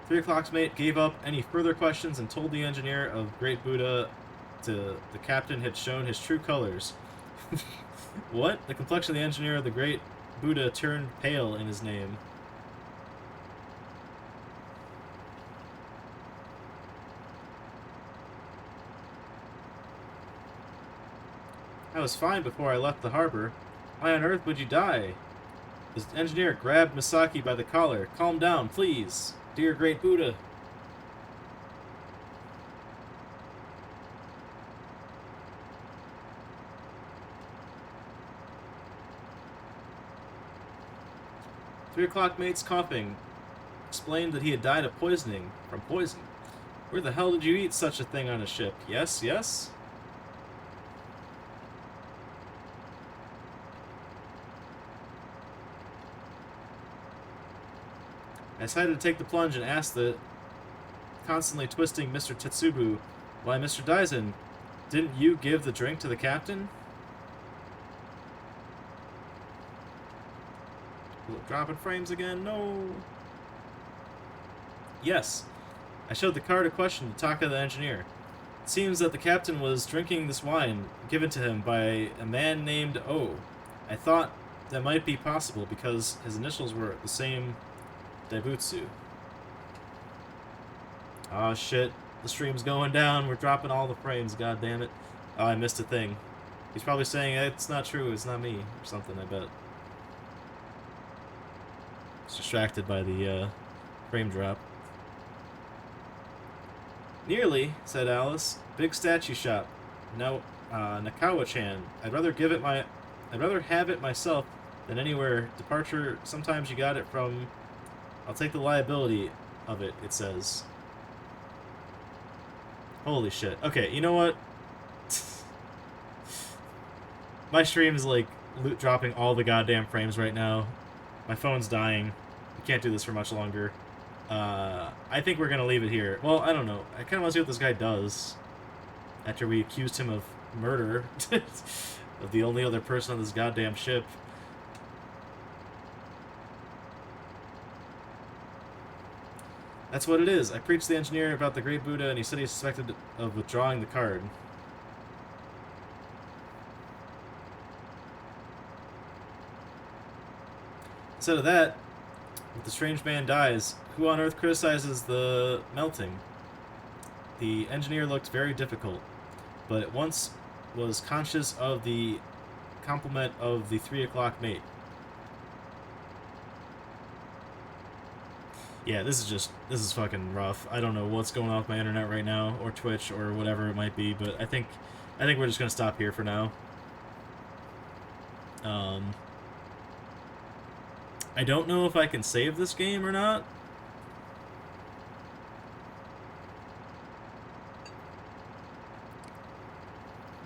Speaker 1: Three O'Clock's mate gave up any further questions and told the engineer of Great Buddha the captain had shown his true colors. What? The complexion of the engineer of the Great Buddha turned pale in his name. I was fine before I left the harbor. Why on earth would you die? The engineer grabbed Misaki by the collar. Calm down, please. Dear Great Buddha. Three O'Clock mate's coughing explained that he had died of poisoning from poison. Where the hell did you eat such a thing on a ship? Yes, yes? I decided to take the plunge and ask the constantly twisting Mr. Tetsubu, why, Mr. Daisen, didn't you give the drink to the captain? Dropping frames again? No. Yes. I showed the card a question to Taka the engineer. It seems that the captain was drinking this wine given to him by a man named O. I thought that might be possible because his initials were the same. Daibutsu. Oh shit, the stream's going down, we're dropping all the frames, god damn it. Oh, I missed a thing. He's probably saying, it's not true, it's not me, or something, I bet. It's distracted by the frame drop. Nearly, said Alice. Big statue shop. No, Nakawa-chan. I'd rather have it myself than anywhere. Departure, sometimes you got it from... I'll take the liability of it, it says. Holy shit. Okay, you know what? My stream is, like, dropping all the goddamn frames right now. My phone's dying. We can't do this for much longer. I think we're gonna leave it here. Well, I don't know. I kinda wanna see what this guy does. After we accused him of murder. Of the only other person on this goddamn ship. That's what it is. I preached to the engineer about the Great Buddha, and he said he suspected of withdrawing the card. Instead of that, if the strange man dies, who on earth criticizes the melting? The engineer looked very difficult, but at once was conscious of the compliment of the 3 o'clock mate. Yeah, this is fucking rough. I don't know what's going on with my internet right now, or Twitch, or whatever it might be, but I think we're just gonna stop here for now. I don't know if I can save this game or not.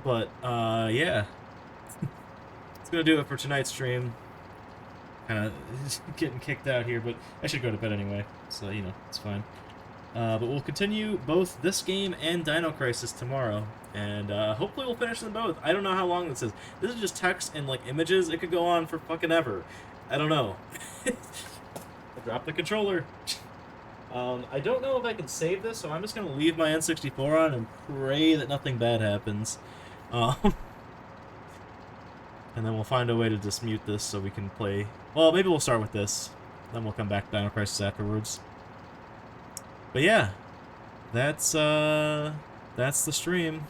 Speaker 1: But, yeah. It's gonna do it for tonight's stream. Kind of getting kicked out here, but I should go to bed anyway, so, you know, it's fine. But we'll continue both this game and Dino Crisis tomorrow, and hopefully we'll finish them both. I don't know how long this is. This is just text and, like, images. It could go on for fucking ever. I don't know. I dropped the controller. I don't know if I can save this, so I'm just going to leave my N64 on and pray that nothing bad happens. And then we'll find a way to just mute this so we can play... Well, maybe we'll start with this. Then we'll come back to Dino Crisis afterwards. But yeah, that's the stream.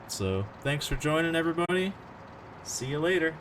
Speaker 1: So, thanks for joining, everybody. See you later.